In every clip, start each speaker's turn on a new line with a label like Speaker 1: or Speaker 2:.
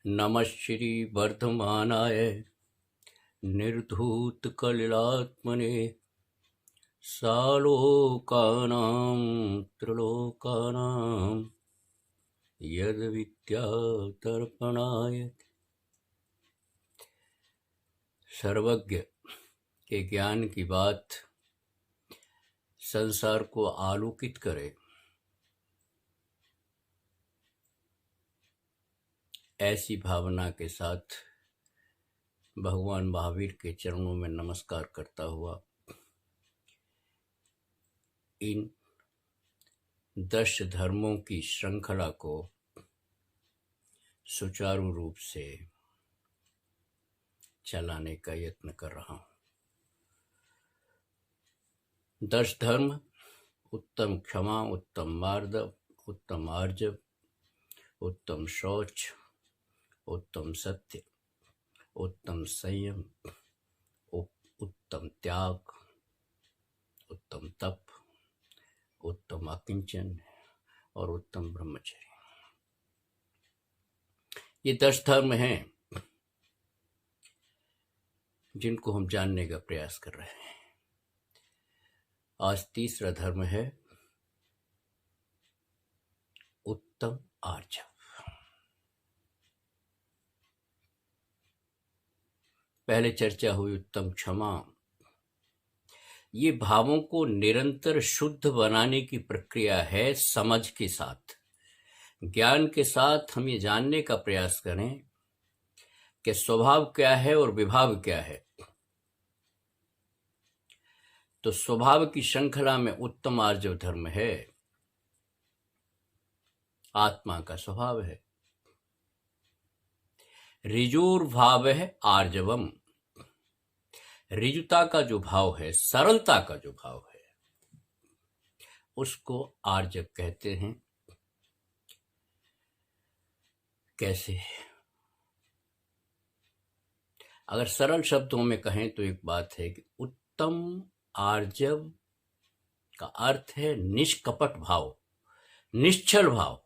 Speaker 1: नमः श्री वर्धमानाय निर्धूतकलिलात्मने सालोकानां त्रिलोकानां यद्विद्यातर्पणाय। सर्वज्ञ के ज्ञान की बात संसार को आलोकित करे, ऐसी भावना के साथ भगवान महावीर के चरणों में नमस्कार करता हुआ इन 10 धर्मों की श्रृंखला को सुचारू रूप से चलाने का यत्न कर रहा हूं। 10 धर्म: उत्तम क्षमा, उत्तम मार्दव, उत्तम आर्जव, उत्तम शौच, उत्तम सत्य, उत्तम संयम, उत्तम त्याग, उत्तम तप, उत्तम अकिंचन और उत्तम ब्रह्मचर्य। ये 10 धर्म हैं जिनको हम जानने का प्रयास कर रहे हैं। आज तीसरा धर्म है उत्तम आर्जव। पहले चर्चा हुई उत्तम क्षमा। ये भावों को निरंतर शुद्ध बनाने की प्रक्रिया है। समझ के साथ, ज्ञान के साथ हम ये जानने का प्रयास करें कि स्वभाव क्या है और विभाव क्या है। तो स्वभाव की श्रृंखला में उत्तम आर्जव धर्म है। आत्मा का स्वभाव है ऋजुर्भाव है आर्जवम। ऋजुता का जो भाव है, सरलता का जो भाव है, उसको आर्जव कहते हैं। कैसे? अगर सरल शब्दों में कहें तो एक बात है कि उत्तम आर्जव का अर्थ है निष्कपट भाव, निश्चल भाव,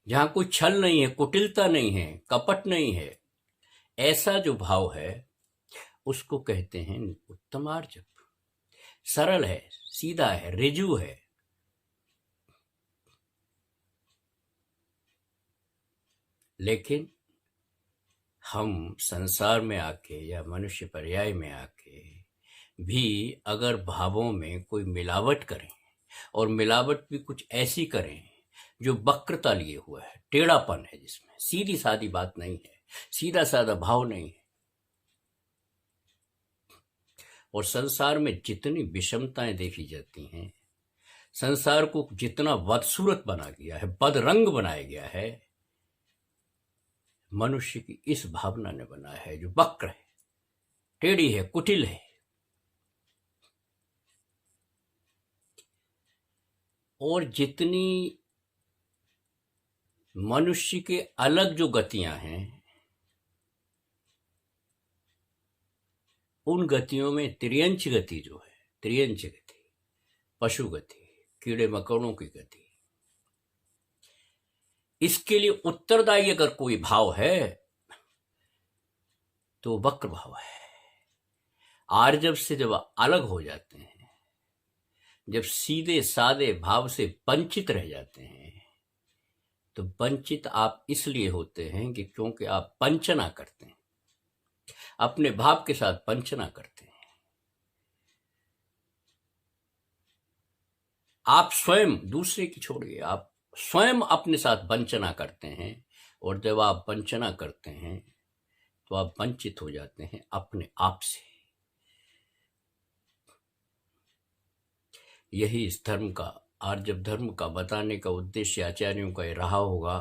Speaker 1: जहां कोई छल नहीं है, कुटिलता नहीं है, कपट नहीं है। ऐसा जो भाव है उसको कहते हैं उत्तम आर्जव। सरल है, सीधा है, ऋजु है। लेकिन हम संसार में आके या मनुष्य पर्याय में आके भी अगर भावों में कोई मिलावट करें, और मिलावट भी कुछ ऐसी करें जो वक्रता लिए हुआ है, टेढ़ापन है, जिसमें सीधी सादी बात नहीं है, सीधा साधा भाव नहीं है, और संसार में जितनी विषमताएं देखी जाती हैं, संसार को जितना बदसूरत बना गया है, बदरंग बनाया गया है, मनुष्य की इस भावना ने बनाया है जो वक्र है, टेढ़ी है, कुटिल है। और जितनी मनुष्य के अलग जो गतियां हैं, उन गतियों में त्रियंच गति जो है, त्रियंच गति, पशु गति, कीड़े मकोड़ों की गति, इसके लिए उत्तरदायी अगर कोई भाव है तो वक्र भाव है। आर्जव से जब अलग हो जाते हैं, जब सीधे सादे भाव से वंचित रह जाते हैं, तो वंचित आप इसलिए होते हैं कि क्योंकि आप वंचना करते हैं, अपने भाव के साथ वंचना करते हैं। आप स्वयं, दूसरे की छोड़िए, आप स्वयं अपने साथ वंचना करते हैं। और जब आप वंचना करते हैं तो आप वंचित हो जाते हैं अपने आप से। यही इस धर्म का, आर्जव धर्म का बताने का उद्देश्य आचार्यों का ये रहा होगा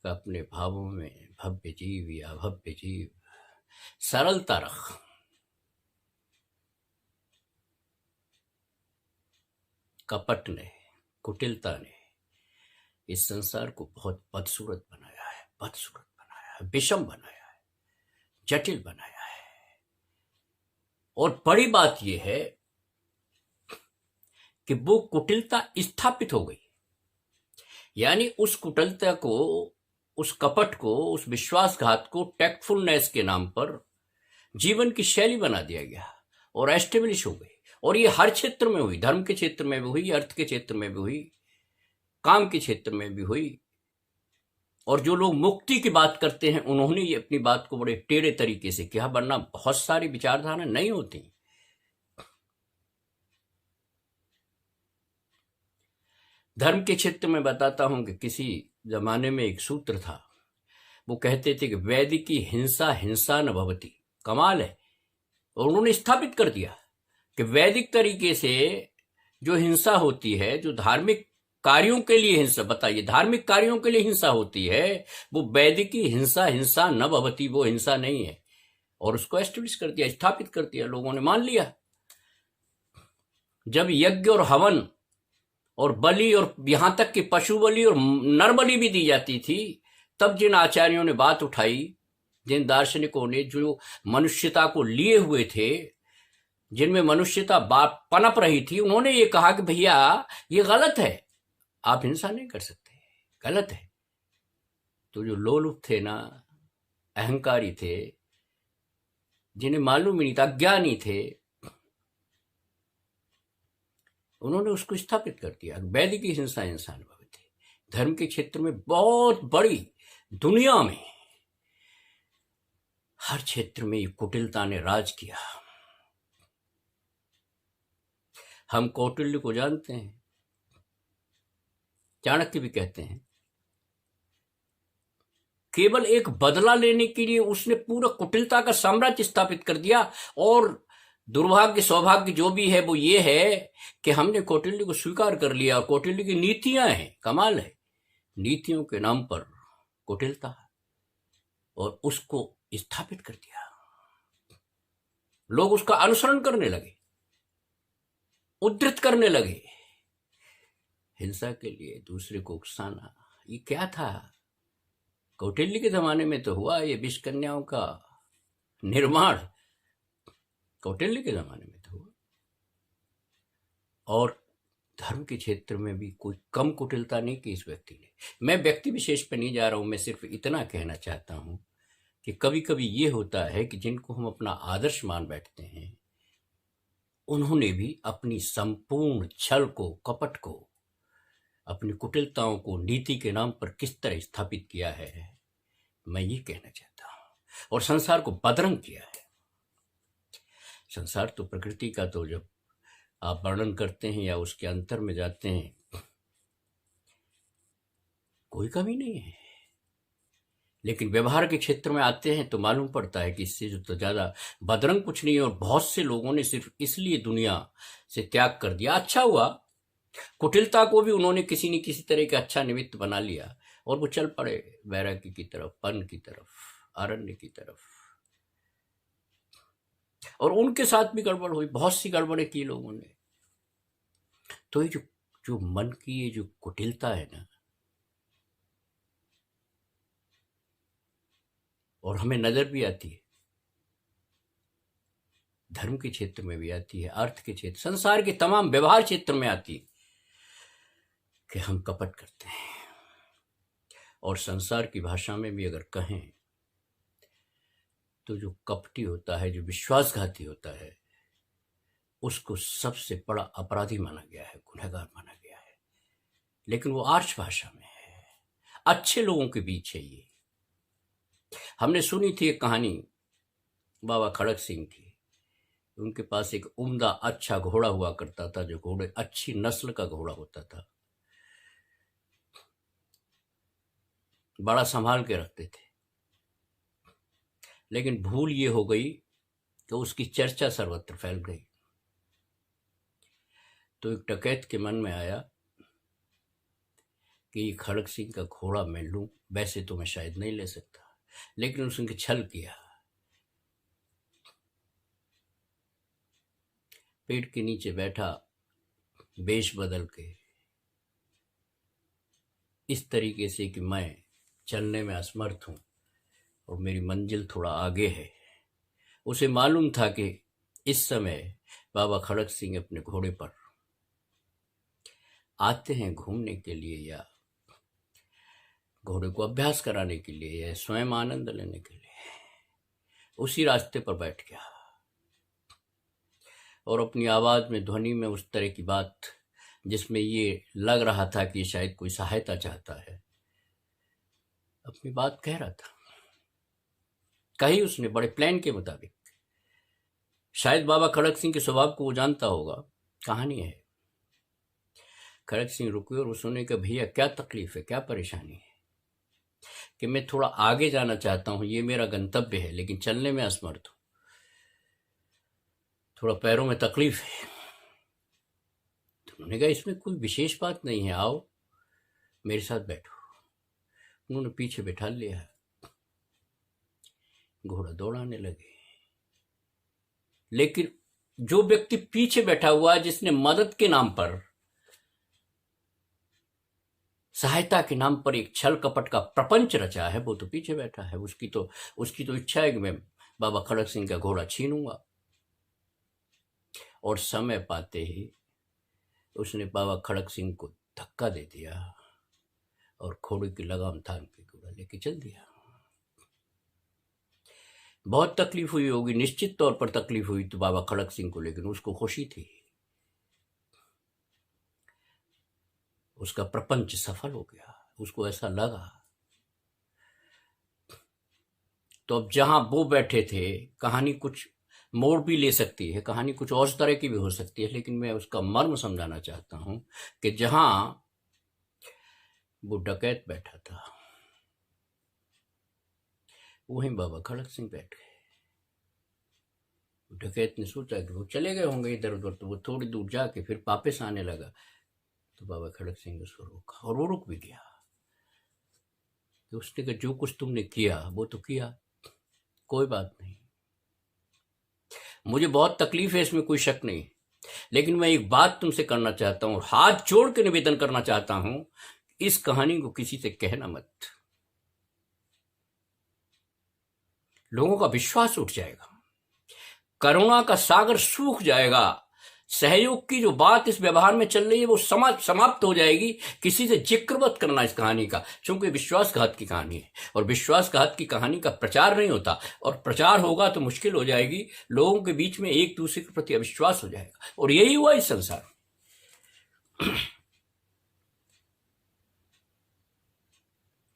Speaker 1: कि अपने भावों में भव्य जीव या भव्य जीव, सरलता रख। कपट ने, कुटिलता ने इस संसार को बहुत बदसूरत बनाया है, बदसूरत बनाया है, विषम बनाया है, जटिल बनाया है। और बड़ी बात यह है कि वो कुटिलता स्थापित हो गई, यानी उस कुटिलता को उस कपट को, उस विश्वासघात को टैक्टफुलनेस के नाम पर जीवन की शैली बना दिया गया और एस्टेब्लिश हो गई। और ये हर क्षेत्र में हुई, धर्म के क्षेत्र में भी हुई, अर्थ के क्षेत्र में भी हुई, काम के क्षेत्र में भी हुई। और जो लोग मुक्ति की बात करते हैं उन्होंने ये अपनी बात को बड़े टेढ़े तरीके से किया, वरना बहुत सारी विचारधारा नहीं होती। धर्म के क्षेत्र में बताता हूं कि किसी जमाने में एक सूत्र था, वो कहते थे कि वैदिकी हिंसा हिंसा न भवति। कमाल है। और उन्होंने स्थापित कर दिया कि वैदिक तरीके से जो हिंसा होती है, जो धार्मिक कार्यों के लिए हिंसा, बताइए, धार्मिक कार्यों के लिए हिंसा होती है, वो वैदिकी हिंसा हिंसा न भवति, वो हिंसा नहीं है। और उसको एस्टेब्लिश कर दिया, स्थापित कर दिया, लोगों ने मान लिया। जब यज्ञ और हवन और बलि और यहां तक कि पशु बलि और नर बलि भी दी जाती थी, तब जिन आचार्यों ने बात उठाई, जिन दार्शनिकों ने जो मनुष्यता को लिए हुए थे, जिनमें मनुष्यता पनप रही थी, उन्होंने ये कहा कि भैया ये गलत है, आप हिंसा नहीं कर सकते, गलत है। तो जो लोलुप थे ना, अहंकारी थे, जिन्हें मालूम ही नहीं था, अज्ञानी थे, उन्होंने उसको स्थापित कर दिया, वैदिक हिंसा हिंसा न भवति। धर्म के क्षेत्र में बहुत बड़ी, दुनिया में हर क्षेत्र में ये कुटिलता ने राज किया। हम कौटिल्य को जानते हैं, चाणक्य भी कहते हैं, केवल एक बदला लेने के लिए उसने पूरा कुटिलता का साम्राज्य स्थापित कर दिया। और दुर्भाग्य सौभाग्य जो भी है वो ये है कि हमने कौटिल्य को स्वीकार कर लिया। कौटिल्य की नीतियां हैं, कमाल है, नीतियों के नाम पर कुटिलता, और उसको स्थापित कर दिया। लोग उसका अनुसरण करने लगे, उद्धृत करने लगे। हिंसा के लिए दूसरे को उकसाना, ये क्या था? कौटिल्य के जमाने में तो हुआ ये विष कन्याओं का निर्माण, कौटिल्य के जमाने में तो हुआ। और धर्म के क्षेत्र में भी कोई कम कुटिलता नहीं की इस व्यक्ति ने। मैं व्यक्ति विशेष पे नहीं जा रहा हूं, मैं सिर्फ इतना कहना चाहता हूं कि कभी कभी ये होता है कि जिनको हम अपना आदर्श मान बैठते हैं, उन्होंने भी अपनी संपूर्ण छल को, कपट को, अपनी कुटिलताओं को नीति के नाम पर किस तरह स्थापित किया है, मैं ये कहना चाहता हूं। और संसार को बदरंग किया है। संसार तो प्रकृति का, तो जब आप वर्णन करते हैं या उसके अंतर में जाते हैं, कोई कमी नहीं है। लेकिन व्यवहार के क्षेत्र में आते हैं तो मालूम पड़ता है कि इससे जो तो ज्यादा बदरंग कुछ नहीं है। और बहुत से लोगों ने सिर्फ इसलिए दुनिया से त्याग कर दिया। अच्छा हुआ, कुटिलता को भी उन्होंने किसी न किसी तरह का अच्छा निमित्त बना लिया और वो चल पड़े वैराग्य की तरफ, पन की तरफ, अरण्य की तरफ। और उनके साथ भी गड़बड़ हुई, बहुत सी गड़बड़ें की लोगों ने। तो ये जो मन की ये जो कुटिलता है ना, और हमें नजर भी आती है, धर्म के क्षेत्र में भी आती है, अर्थ के क्षेत्र, संसार के तमाम व्यवहार क्षेत्र में आती है कि हम कपट करते हैं। और संसार की भाषा में भी अगर कहें तो जो कपटी होता है, जो विश्वासघाती होता है, उसको सबसे बड़ा अपराधी माना गया है, गुनहगार माना गया है। लेकिन वो आर्च भाषा में है, अच्छे लोगों के बीच है। ये हमने सुनी थी एक कहानी बाबा खड़क सिंह की। उनके पास एक उम्दा अच्छा घोड़ा हुआ करता था, जो घोड़े अच्छी नस्ल का घोड़ा होता था, बड़ा संभाल के रखते थे। लेकिन भूल ये हो गई कि उसकी चर्चा सर्वत्र फैल गई। तो एक डकैत के मन में आया कि खड़क सिंह का घोड़ा मैं लूं। वैसे तो मैं शायद नहीं ले सकता, लेकिन उसने छल किया। पेड़ के नीचे बैठा, वेश बदल के, इस तरीके से कि मैं चलने में असमर्थ हूं और मेरी मंजिल थोड़ा आगे है। उसे मालूम था कि इस समय बाबा खड़क सिंह अपने घोड़े पर आते हैं घूमने के लिए या घोड़े को अभ्यास कराने के लिए या स्वयं आनंद लेने के लिए, उसी रास्ते पर बैठ गया और अपनी आवाज में, ध्वनि में उस तरह की बात जिसमें ये लग रहा था कि शायद कोई सहायता चाहता है, अपनी बात कह रहा था। कही उसने बड़े प्लान के मुताबिक। शायद बाबा खड़क सिंह के स्वभाव को वो जानता होगा। कहानी है, खड़क सिंह रुके और उसने कहा, भैया क्या तकलीफ है, क्या परेशानी है? कि मैं थोड़ा आगे जाना चाहता हूं, ये मेरा गंतव्य है, लेकिन चलने में असमर्थ हूं, थोड़ा पैरों में तकलीफ है। तो उन्होंने कहा, इसमें कोई विशेष बात नहीं है, आओ मेरे साथ बैठो। उन्होंने पीछे बैठा लिया, घोड़ा दौड़ाने लगे। लेकिन जो व्यक्ति पीछे बैठा हुआ है, जिसने मदद के नाम पर, सहायता के नाम पर एक छल कपट का प्रपंच रचा है, वो तो पीछे बैठा है। उसकी तो इच्छा है कि मैं बाबा खड़क सिंह का घोड़ा छीनूंगा। और समय पाते ही उसने बाबा खड़क सिंह को धक्का दे दिया और घोड़े की लगाम थाम के घोड़ा लेके चल दिया। बहुत तकलीफ हुई होगी, निश्चित तौर पर तकलीफ हुई तो बाबा खड़क सिंह को, लेकिन उसको खुशी थी, उसका प्रपंच सफल हो गया, उसको ऐसा लगा। तो अब जहां वो बैठे थे, कहानी कुछ मोड़ भी ले सकती है, कहानी कुछ और तरह की भी हो सकती है, लेकिन मैं उसका मर्म समझाना चाहता हूं कि जहां वो डकैत बैठा था, वहीं बाबा खड़क सिंह बैठ गए। डकैत ने सोचा कि वो चले गए होंगे इधर उधर, तो वो थोड़ी दूर जाके फिर वापस आने लगा। तो बाबा खड़क सिंह उसको रोका और वो रुक भी गया। तो उसने कहा, जो कुछ तुमने किया वो तो किया, कोई बात नहीं, मुझे बहुत तकलीफ है, इसमें कोई शक नहीं, लेकिन मैं एक बात तुमसे करना चाहता हूं, हाथ जोड़ के निवेदन करना चाहता हूं, इस कहानी को किसी से कहना मत। लोगों का विश्वास उठ जाएगा, करुणा का सागर सूख जाएगा, सहयोग की जो बात इस व्यवहार में चल रही है वो समाप्त हो जाएगी। किसी से जिक्र मत करना इस कहानी का, क्योंकि विश्वासघात की कहानी है और विश्वासघात की कहानी का प्रचार नहीं होता, और प्रचार होगा तो मुश्किल हो जाएगी, लोगों के बीच में एक दूसरे के प्रति अविश्वास हो जाएगा, और यही हुआ इस संसार।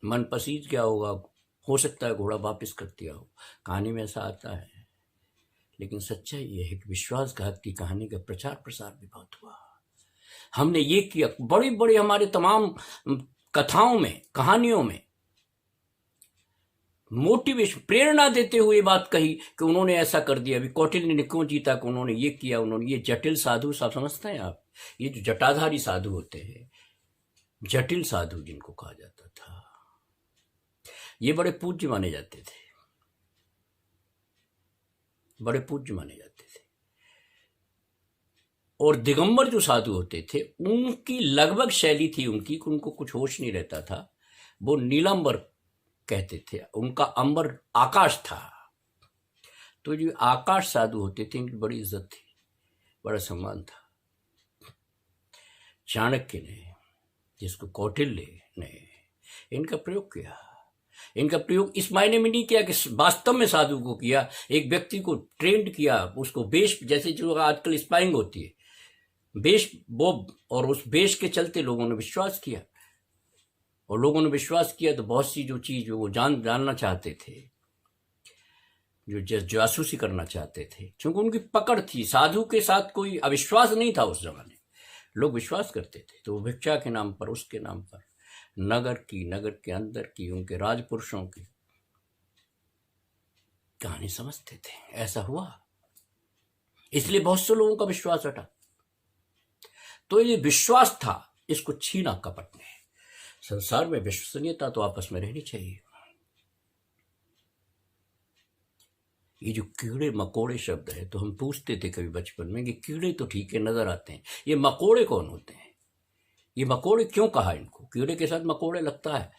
Speaker 1: मन पसीज गया होगा, हो सकता है घोड़ा वापिस कर दिया हो, कहानी में ऐसा आता है, लेकिन सच्चाई यह है कि विश्वासघात की कहानी का प्रचार प्रसार भी बहुत हुआ। हमने ये किया, बड़ी बड़ी हमारे तमाम कथाओं में, कहानियों में मोटिवेशन, प्रेरणा देते हुए बात कही कि उन्होंने ऐसा कर दिया, अभी कौटिल्य ने क्यों जीता कि उन्होंने ये किया, उन्होंने ये जटिल साधु, सब समझते हैं आप, ये जो जटाधारी साधु होते हैं, जटिल साधु जिनको कहा जाता था, ये बड़े पूज्य माने जाते थे, बड़े पूज्य माने जाते थे। और दिगंबर जो साधु होते थे, उनकी लगभग शैली थी उनकी कि उनको कुछ होश नहीं रहता था, वो नीलांबर कहते थे, उनका अंबर आकाश था। तो जो आकाश साधु होते थे, इनकी बड़ी इज्जत थी, बड़ा सम्मान था। चाणक्य ने, जिसको कौटिल्य ने, इनका प्रयोग किया। इनका प्रयोग इस मायने में नहीं किया कि वास्तव में साधु को किया, एक व्यक्ति को ट्रेंड किया, उसको बेश, जैसे जो आजकल स्पाइंग होती है, बेश वो, और उस बेश के चलते लोगों ने विश्वास किया, और लोगों ने विश्वास किया तो बहुत सी जो चीज वो जानना चाहते थे, जो जासूसी करना चाहते थे, क्योंकि उनकी पकड़ थी, साधु के साथ कोई अविश्वास नहीं था उस जमाने, लोग विश्वास करते थे। तो भिक्षा के नाम पर, उसके नाम पर, नगर के अंदर की, उनके राजपुरुषों की कहानी समझते थे। ऐसा हुआ, इसलिए बहुत से लोगों का विश्वास हटा। तो ये विश्वास था, इसको छीना कपट ने। संसार में विश्वसनीयता तो आपस में रहनी चाहिए। ये जो कीड़े मकोड़े शब्द है, तो हम पूछते थे कभी बचपन में कि कीड़े तो ठीक है, नजर आते हैं, ये मकोड़े कौन होते हैं? ये मकोड़े क्यों कहा इनको? कीड़े के साथ मकोड़े लगता है।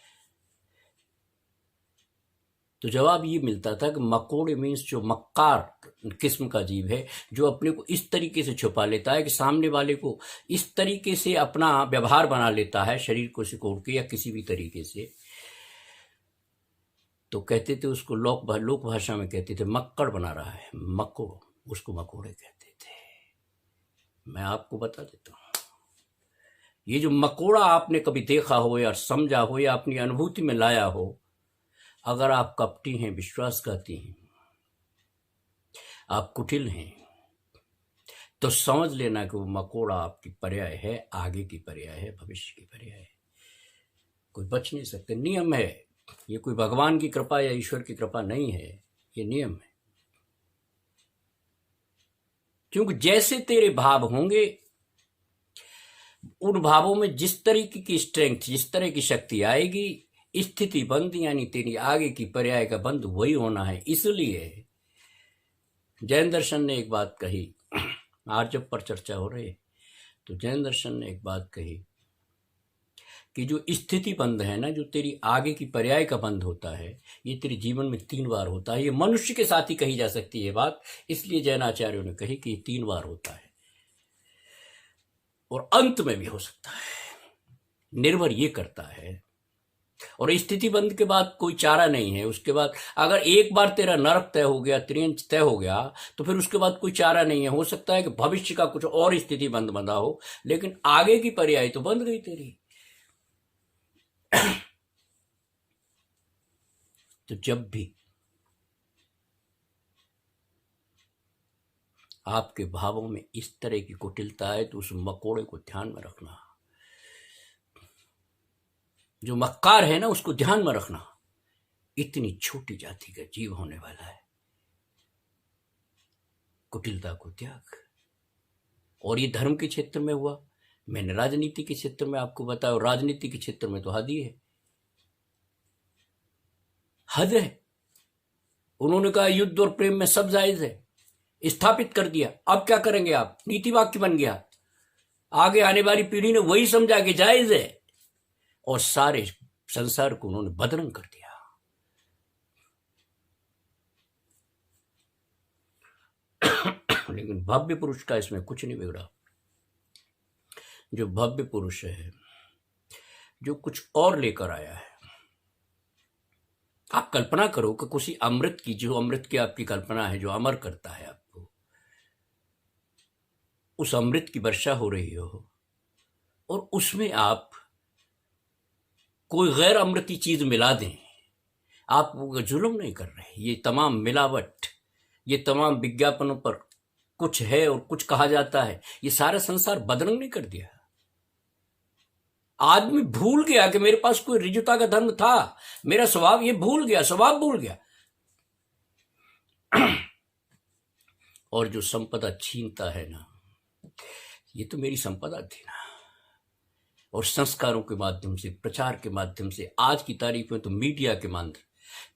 Speaker 1: तो जवाब ये मिलता था कि मकोड़े मीन्स जो मक्कार किस्म का जीव है, जो अपने को इस तरीके से छुपा लेता है कि सामने वाले को इस तरीके से अपना व्यवहार बना लेता है, शरीर को सिकोड़ के या किसी भी तरीके से, तो कहते थे उसको लोक भाषा में कहते थे मक्कड़ बना रहा है, मकोड़, उसको मकोड़े कहते थे। मैं आपको बता देता हूँ, ये जो मकोड़ा आपने कभी देखा हो या समझा हो या अपनी अनुभूति में लाया हो, अगर आप कपटी हैं, विश्वासघाती हैं, आप कुटिल हैं, तो समझ लेना कि वो मकोड़ा आपकी पर्याय है, आगे की पर्याय है, भविष्य की पर्याय है। कोई बच नहीं सकते, नियम है ये। कोई भगवान की कृपा या ईश्वर की कृपा नहीं है, ये नियम है। क्योंकि जैसे तेरे भाव होंगे, उन भावों में जिस तरीके की स्ट्रेंथ, जिस तरह की शक्ति आएगी, स्थिति बंद यानी तेरी आगे की पर्याय का बंद वही होना है। इसलिए जैन दर्शन ने एक बात कही, आर्जव पर चर्चा हो रही है, तो जैन दर्शन ने एक बात कही कि जो स्थिति बंद है ना, जो तेरी आगे की पर्याय का बंद होता है, ये तेरे जीवन में 3 बार होता है। ये मनुष्य के साथ ही कही जा सकती है बात, इसलिए जैन आचार्यों ने कही कि ये 3 बार होता है और अंत में भी हो सकता है। निर्भर ये करता है, और स्थिति बंद के बाद कोई चारा नहीं है। उसके बाद अगर एक बार तेरा नरक तय हो गया, त्रियंच तय हो गया, तो फिर उसके बाद कोई चारा नहीं है। हो सकता है कि भविष्य का कुछ और स्थिति बंद बंधा हो, लेकिन आगे की पर्याय तो बंद गई तेरी। तो जब भी आपके भावों में इस तरह की कुटिलता है, तो उस मकोड़े को ध्यान में रखना। जो मक्कार है ना, उसको ध्यान में रखना। इतनी छोटी जाति का जीव होने वाला है। कुटिलता को त्याग। और ये धर्म के क्षेत्र में हुआ, मैंने राजनीति के क्षेत्र में आपको बताया, राजनीति के क्षेत्र में तो हद ही है, हद है। उन्होंने कहा युद्ध और प्रेम में सब जायज है, स्थापित कर दिया। अब क्या करेंगे आप? नीति वाक्य बन गया। आगे आने वाली पीढ़ी ने वही समझा कि जायज है, और सारे संसार को उन्होंने बदरंग कर दिया। लेकिन भव्य पुरुष का इसमें कुछ नहीं बिगड़ा। जो भव्य पुरुष है, जो कुछ और लेकर आया है। आप कल्पना करो कि किसी अमृत की, जो अमृत की आपकी कल्पना है, जो अमर करता है आपको, उस अमृत की वर्षा हो रही हो, और उसमें आप कोई गैर अमृती चीज मिला दें। आप जुल्म नहीं कर रहे। ये तमाम मिलावट, ये तमाम विज्ञापनों पर कुछ है और कुछ कहा जाता है, ये सारा संसार बदरंग नहीं कर दिया। आदमी भूल गया कि मेरे पास कोई ऋजुता का धर्म था, मेरा स्वभाव, ये भूल गया, स्वभाव भूल गया। और जो संपदा छीनता है ना, ये तो मेरी संपदा थी ना। और संस्कारों के माध्यम से, प्रचार के माध्यम से, आज की तारीख में तो मीडिया के माध्यम,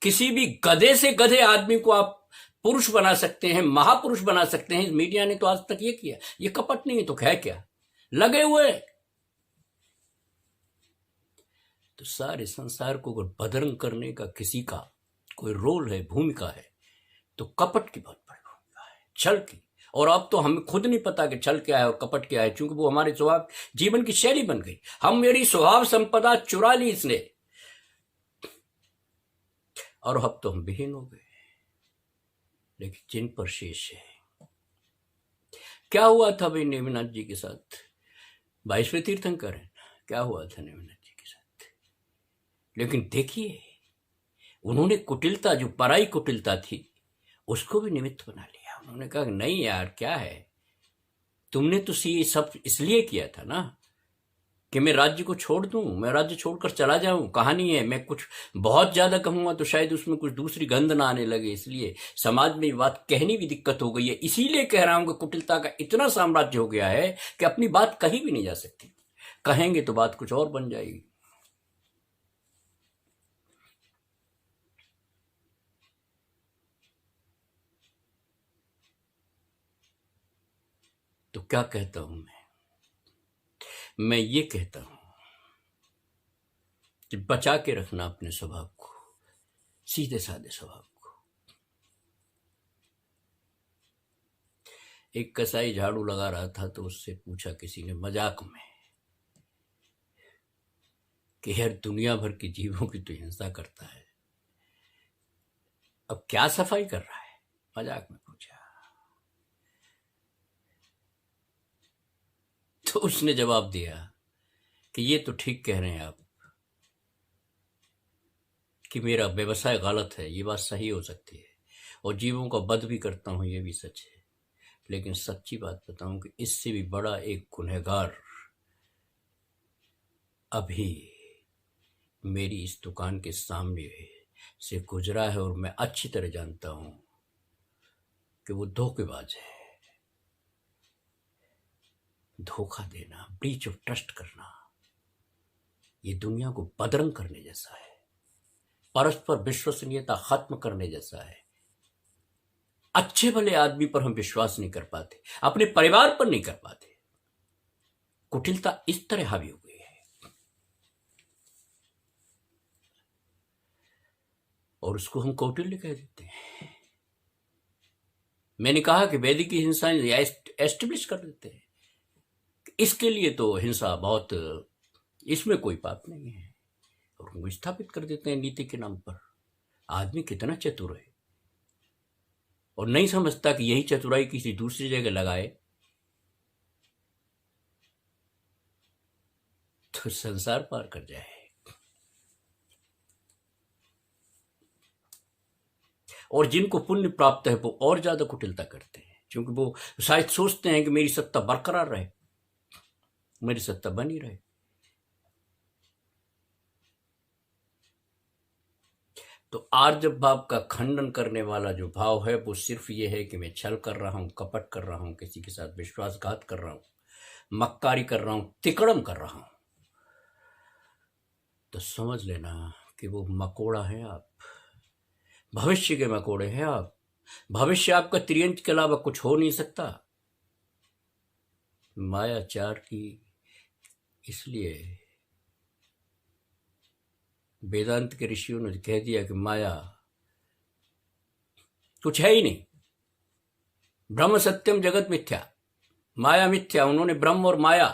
Speaker 1: किसी भी गधे से गधे आदमी को आप पुरुष बना सकते हैं, महापुरुष बना सकते हैं। मीडिया ने तो आज तक ये किया। ये कपट नहीं है तो है क्या? लगे हुए। तो सारे संसार को अगर बदरंग करने का किसी का कोई रोल है, भूमिका है, तो कपट की बहुत बड़ी भूमिका है, छल की। और अब तो हमें खुद नहीं पता कि छल क्या है और कपट क्या है, क्योंकि वो हमारे स्वभाव, जीवन की शैली बन गई। हम मेरी स्वभाव संपदा चुरा ली इसने, और अब तो हम विहीन हो गए। लेकिन जिन पर शेष है, क्या हुआ था भाई नेमिनाथ जी के साथ? 22वें तीर्थंकर है, क्या हुआ था नेमिनाथ जी के साथ? लेकिन देखिए, उन्होंने कुटिलता, जो पराई कुटिलता थी, उसको भी निमित्त बना लिया। उन्होंने कहा नहीं यार, क्या है, तुमने तो ये सब इसलिए किया था ना कि मैं राज्य को छोड़ दूं, मैं राज्य छोड़कर चला जाऊं। कहानी है, मैं कुछ बहुत ज्यादा कहूंगा तो शायद उसमें कुछ दूसरी गंध ना आने लगे, इसलिए समाज में ये बात कहनी भी दिक्कत हो गई है। इसीलिए कह रहा हूं कि कुटिलता का इतना साम्राज्य हो गया है कि अपनी बात कही भी नहीं जा सकती। कहेंगे तो बात कुछ और बन जाएगी। तो क्या कहता हूं मैं ये कहता हूं कि बचा के रखना अपने स्वभाव को, सीधे साधे स्वभाव को। एक कसाई झाड़ू लगा रहा था, तो उससे पूछा किसी ने मजाक में कि यार दुनिया भर के जीवों की तो हिंसा करता है, अब क्या सफाई कर रहा है, मजाक में पूछा। तो उसने जवाब दिया कि ये तो ठीक कह रहे हैं आप कि मेरा व्यवसाय गलत है, ये बात सही हो सकती है, और जीवों का वध भी करता हूं, ये भी सच है, लेकिन सच्ची बात बताऊं कि इससे भी बड़ा एक गुनहगार अभी मेरी इस दुकान के सामने से गुजरा है, और मैं अच्छी तरह जानता हूं कि वो धोखेबाज है। धोखा देना, ब्रीच ऑफ ट्रस्ट करना, ये दुनिया को बदरंग करने जैसा है, परस्पर विश्वसनीयता खत्म करने जैसा है। अच्छे भले आदमी पर हम विश्वास नहीं कर पाते, अपने परिवार पर नहीं कर पाते। कुटिलता इस तरह हावी हो गई है, और उसको हम कौटिल्य कह देते हैं। मैंने कहा कि वैदिक हिंसा एस्टेब्लिश कर देते हैं, इसके लिए तो हिंसा बहुत, इसमें कोई पाप नहीं है, और उनको स्थापित कर देते हैं नीति के नाम पर। आदमी कितना चतुर है, और नहीं समझता कि यही चतुराई किसी दूसरी जगह लगाए तो संसार पार कर जाए। और जिनको पुण्य प्राप्त है वो और ज्यादा कुटिलता करते हैं, क्योंकि वो शायद सोचते हैं कि मेरी सत्ता बरकरार रहे, मेरी सत्ता बनी रहे। तो आर्जव भाव का खंडन करने वाला जो भाव है वो सिर्फ ये है कि मैं छल कर रहा हूं, कपट कर रहा हूं, किसी के साथ विश्वासघात कर रहा हूं, मक्कारी कर रहा हूं, तिकड़म कर रहा हूं। तो समझ लेना कि वो मकोड़ा है आप, भविष्य के मकोड़े हैं आप। भविष्य आपका त्रियंत के अलावा कुछ हो नहीं सकता। मायाचार की इसलिए वेदांत के ऋषियों ने कह दिया कि माया कुछ है ही नहीं, ब्रह्म सत्यम जगत मिथ्या, माया मिथ्या। उन्होंने ब्रह्म और माया,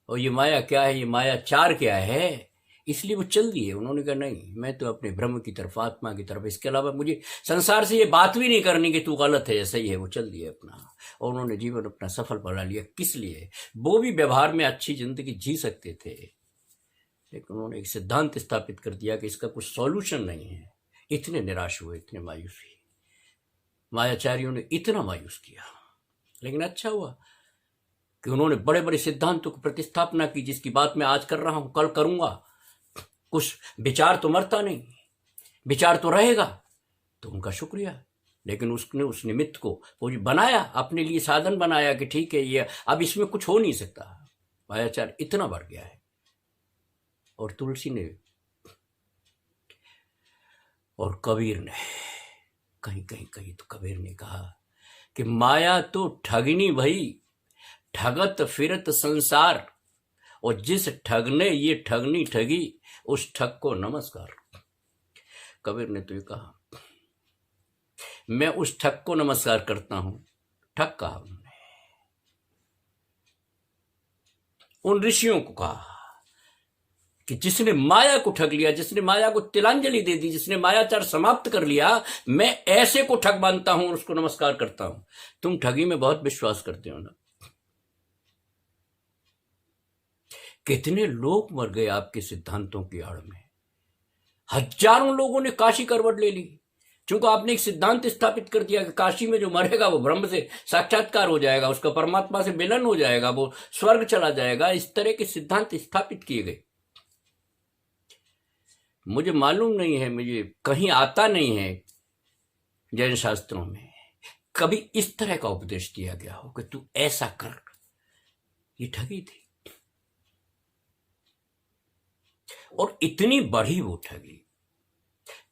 Speaker 1: और ये माया क्या है, ये मायाचार क्या है, इसलिए वो चल दिए। उन्होंने कहा नहीं, मैं तो अपने ब्रह्म की तरफ, आत्मा की तरफ, इसके अलावा मुझे संसार से ये बात भी नहीं करनी कि तू गलत है या सही है। वो चल दिए अपना, और उन्होंने जीवन अपना सफल बना लिया। किस लिए? वो भी व्यवहार में अच्छी जिंदगी जी सकते थे, लेकिन उन्होंने एक सिद्धांत स्थापित कर दिया कि इसका कुछ सॉल्यूशन नहीं है। इतने निराश हुए, इतने मायूस हुए, मायाचारियों ने इतना मायूस किया। लेकिन अच्छा हुआ कि उन्होंने बड़े बड़े सिद्धांतों की प्रतिस्थापना की, जिसकी बात मैं आज कर रहा हूं कल करूंगा। कुछ विचार तो मरता नहीं, विचार तो रहेगा, तो उनका शुक्रिया। लेकिन उसने उस निमित्त को वो बनाया, अपने लिए साधन बनाया कि ठीक है ये अब इसमें कुछ हो नहीं सकता। मायाचार इतना बढ़ गया है। और तुलसी ने और कबीर ने, कहीं तो कबीर ने कहा कि माया तो ठगनी भई, ठगत फिरत संसार, और जिस ठग ने ये ठगनी ठगी, उस ठग को नमस्कार। कबीर ने तो ये कहा, मैं उस ठग को नमस्कार करता हूं। ठग कहा उन्होंने, उन ऋषियों को कहा कि जिसने माया को ठग लिया, जिसने माया को तिलांजलि दे दी, जिसने मायाचार समाप्त कर लिया, मैं ऐसे को ठग मानता हूं और उसको नमस्कार करता हूं। तुम ठगी में बहुत विश्वास करते हो ना। कितने लोग मर गए आपके सिद्धांतों की आड़ में। हजारों लोगों ने काशी करवट ले ली, क्योंकि आपने एक सिद्धांत स्थापित कर दिया कि काशी में जो मरेगा वो ब्रह्म से साक्षात्कार हो जाएगा, उसका परमात्मा से मिलन हो जाएगा, वो स्वर्ग चला जाएगा। इस तरह के सिद्धांत स्थापित किए गए। मुझे मालूम नहीं है, मुझे कहीं आता नहीं है जैन शास्त्रों में कभी इस तरह का उपदेश दिया गया हो कि तू ऐसा कर। ये ठगी थी, और इतनी बड़ी वो ठगी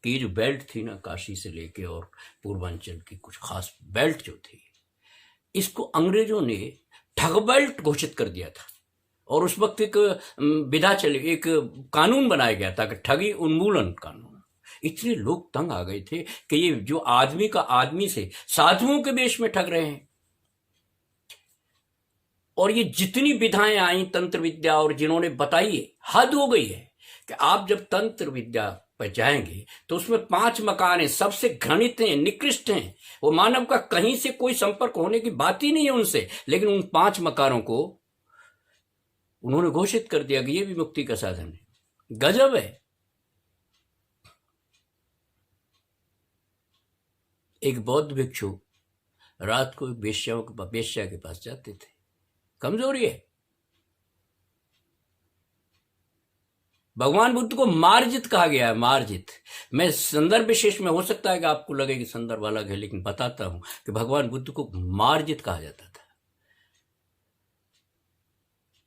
Speaker 1: कि ये जो बेल्ट थी ना, काशी से लेके और पूर्वांचल की कुछ खास बेल्ट जो थी, इसको अंग्रेजों ने ठग बेल्ट घोषित कर दिया था। और उस वक्त एक विधा चली, एक कानून बनाया गया था कि ठगी उन्मूलन कानून। इतने लोग तंग आ गए थे कि ये जो आदमी का आदमी से साधुओं के वेश में ठग रहे हैं। और ये जितनी विधाएं आई तंत्र विद्या और जिन्होंने बताई, हद हो गई है कि आप जब तंत्र विद्या पर जाएंगे तो उसमें 5 मकान हैं, सबसे घृणित हैं, निकृष्ट हैं। वो मानव का कहीं से कोई संपर्क होने की बात ही नहीं है उनसे, लेकिन उन 5 मकानों को उन्होंने घोषित कर दिया कि ये भी मुक्ति का साधन है। गजब है। एक बौद्ध भिक्षु रात को वेश्या के पास जाते थे। कमजोरी है। भगवान बुद्ध को मार्जित कहा गया है, मार्जित। मैं संदर्भ विशेष में, हो सकता है कि आपको लगे कि संदर्भ अलग है, लेकिन बताता हूं कि भगवान बुद्ध को मार्जित कहा जाता था,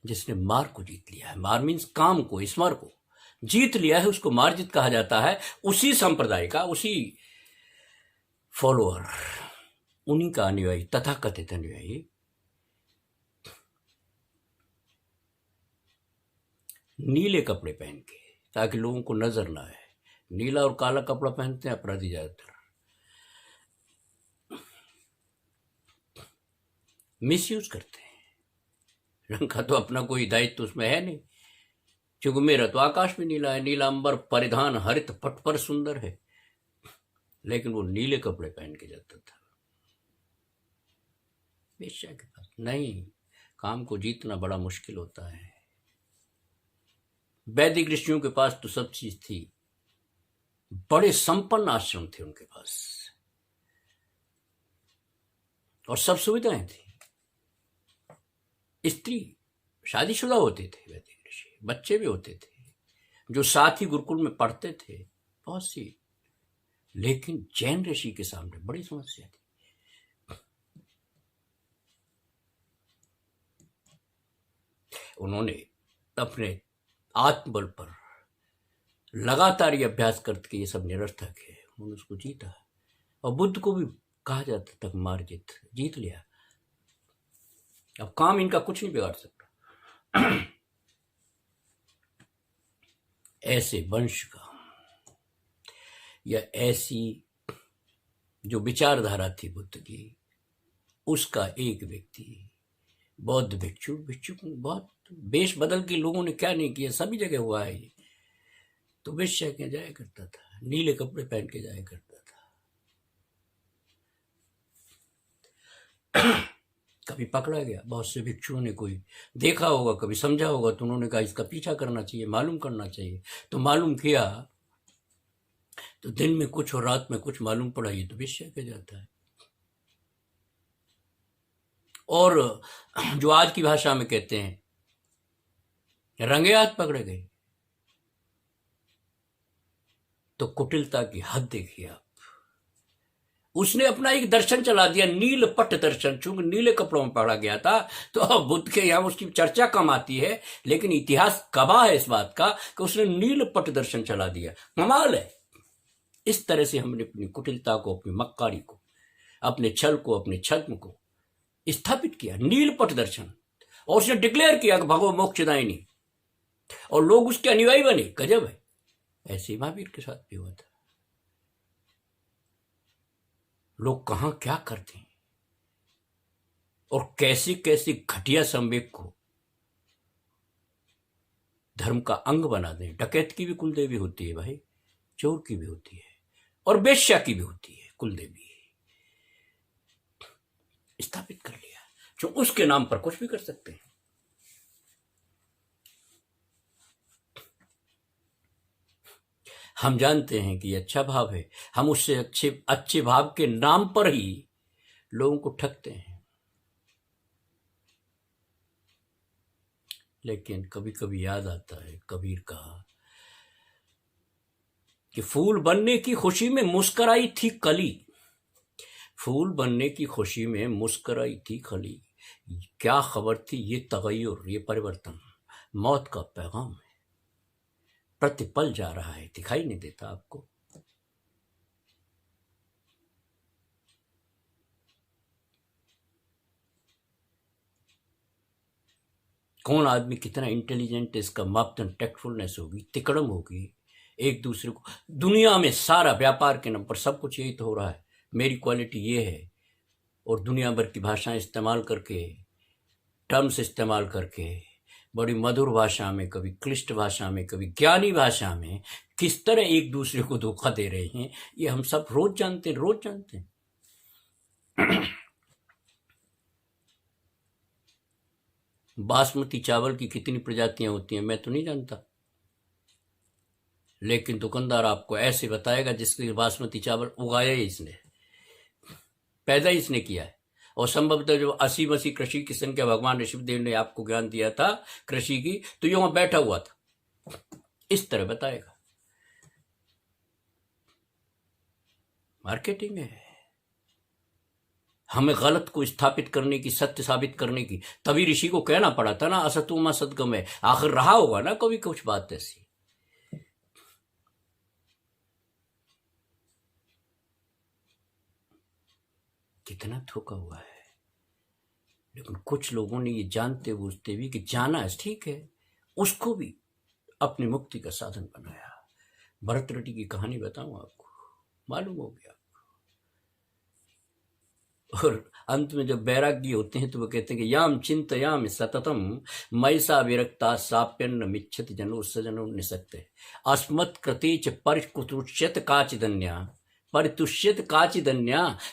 Speaker 1: जिसने मार को जीत लिया है। मार मीन्स काम को, स्मर को जीत लिया है, उसको मार्जित कहा जाता है। उसी संप्रदाय का, उसी फॉलोअर, उन्हीं का अनुयायी, तथाकथित अनुयायी नीले कपड़े पहन के, ताकि लोगों को नजर ना आए। नीला और काला कपड़ा पहनते हैं अपराधी ज्यादातर, मिसयूज करते हैं। रंग का तो अपना कोई दायित्व तो उसमें है नहीं, क्योंकि मेरा तो आकाश भी नीला है, नीला अंबर परिधान हरित पट पर सुंदर है, लेकिन वो नीले कपड़े पहन के जाता था वेश्या के पास। नहीं, काम को जीतना बड़ा मुश्किल होता है। वैदिक ऋषियों के पास तो सब चीज थी, बड़े संपन्न आश्रम थे उनके पास, और सब सुविधाएं थी। स्त्री शादीशुदा होते थे वैदिक ऋषि, बच्चे भी होते थे जो साथ ही गुरुकुल में पढ़ते थे, बहुत सी। लेकिन जैन ऋषि के सामने बड़ी समस्या थी। उन्होंने अपने आत्मबल पर लगातार ये अभ्यास करके, ये सब निरर्थक है, उन्होंने उसको जीता। और बुद्ध को भी कहा जाता था मार्जित, जीत लिया। अब काम इनका कुछ नहीं बिगाड़ सकता। ऐसे वंश का या ऐसी जो विचारधारा थी बुद्ध की, उसका एक व्यक्ति, बौद्ध भिक्षु बहुत वेश बदल के लोगों ने क्या नहीं किया, सभी जगह हुआ है ये। तो वेश्या के जाया करता था, नीले कपड़े पहन के जाया करता था। कभी पकड़ा गया, बहुत से भिक्षुओं ने कोई देखा होगा, कभी समझा होगा, तो उन्होंने कहा इसका पीछा करना चाहिए, मालूम करना चाहिए। तो मालूम किया, तो दिन में कुछ और रात में कुछ मालूम पड़ा, ये तो वेश्या के जाता है। और जो आज की भाषा में कहते हैं रंगे हाथ पकड़े गए, तो कुटिलता की हद देखिए आप। उसने अपना एक दर्शन चला दिया, नील पट दर्शन। चूंकि नीले कपड़ों में पकड़ा गया था, तो बुद्ध के यहां उसकी चर्चा कम आती है, लेकिन इतिहास गवाह है इस बात का कि उसने नील पट दर्शन चला दिया। कमाल है। इस तरह से हमने अपनी कुटिलता को, अपनी मक्कारी को, अपने छल को, अपने छद्म को स्थापित किया, नील पट दर्शन। और उसने डिक्लेयर किया कि भगवो मोक्षदायिनी, और लोग उसके अनुयायी बने। गजब है। ऐसे महावीर के साथ भी हुआ था। लोग कहां क्या करते हैं और कैसी कैसी घटिया संवेग को धर्म का अंग बना दें। डकैत की भी कुलदेवी होती है भाई, चोर की भी होती है, और वेश्या की भी होती है कुलदेवी। स्थापित कर लिया, जो उसके नाम पर कुछ भी कर सकते हैं। हम जानते हैं कि अच्छा भाव है, हम उससे अच्छे भाव के नाम पर ही लोगों को ठगते हैं। लेकिन कभी कभी याद आता है कबीर का कि फूल बनने की खुशी में मुस्कराई थी कली, फूल बनने की खुशी में मुस्कराई थी कली। क्या खबर थी ये तगय्युर, ये परिवर्तन मौत का पैगाम है। प्रतिपल जा रहा है, दिखाई नहीं देता आपको। कौन आदमी कितना इंटेलिजेंट है, इसका मापदंड टैक्टफुलनेस होगी, तिकड़म होगी। एक दूसरे को, दुनिया में सारा व्यापार के नाम पर सब कुछ यही तो हो रहा है। मेरी क्वालिटी ये है, और दुनिया भर की भाषाएं इस्तेमाल करके, टर्म्स इस्तेमाल करके बड़ी मधुर भाषा में, कभी क्लिष्ट भाषा में, कभी ज्ञानी भाषा में किस तरह एक दूसरे को धोखा दे रहे हैं, ये हम सब रोज जानते हैं। बासमती चावल की कितनी प्रजातियां होती हैं मैं तो नहीं जानता, लेकिन दुकानदार आपको ऐसे बताएगा जिसके बासमती चावल उगाया ही इसने, पैदा ही इसने किया है। और संभवतः जो 80 कृषि की संख्या भगवान ऋषिदेव ने आपको ज्ञान दिया था कृषि की, तो ये वहां बैठा हुआ था, इस तरह बताएगा। मार्केटिंग है, हमें गलत को स्थापित करने की, सत्य साबित करने की। तभी ऋषि को कहना पड़ा था ना, असतोमा सद्गमय। आखिर रहा होगा ना कभी कुछ बात ऐसी। कितना धोखा हुआ है। लेकिन कुछ लोगों ने ये जानते बूझते भी कि जाना है ठीक है, उसको भी अपनी मुक्ति का साधन बनाया। भरत रेड्डी की कहानी बताऊं आपको, मालूम हो गया। और अंत में जब बैरागी होते हैं तो वो कहते हैं कि याम चिंतयाम सततम मैसा विरक्ता साप्यन्न मिच्छति जनो सजनो निसक्ते अस्मत् कृतेच परिकुतुष्यत काचिदन्या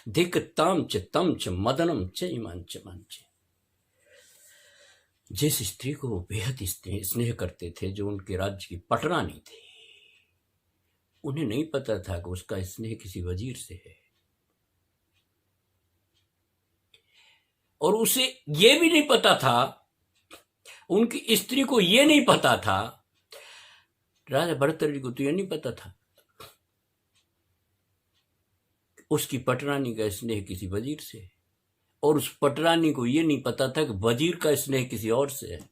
Speaker 1: धिक तम च मदनम च इमांच मंच। जिस स्त्री को वो बेहद स्नेह करते थे, जो उनके राज्य की पटरानी थी, उन्हें नहीं पता था कि उसका स्नेह किसी वजीर से है। और उसे ये भी नहीं पता था, उनकी स्त्री को ये नहीं पता था, राजा भरतरी को तो ये नहीं पता था उसकी पटरानी का स्नेह किसी वजीर से है। और उस पटरानी को ये नहीं पता था कि वजीर का स्नेह किसी और से है।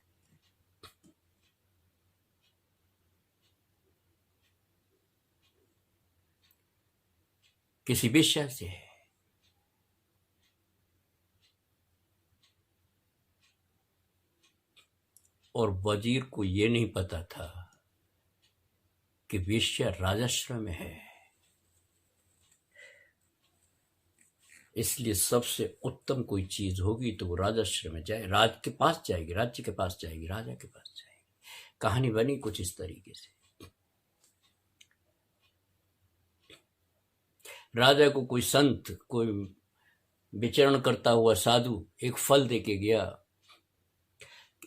Speaker 1: किसी वेश्या से है। और वजीर को ये नहीं पता था कि वेश्या राजाश्रम में है। इसलिए सबसे उत्तम कोई चीज होगी तो वो राजाश्रम में जाए, राज के पास जाएगी, राज्य के पास जाएगी, राजा के पास जाएगी। कहानी बनी कुछ इस तरीके से। राजा को कोई संत, कोई विचरण करता हुआ साधु एक फल दे के गया,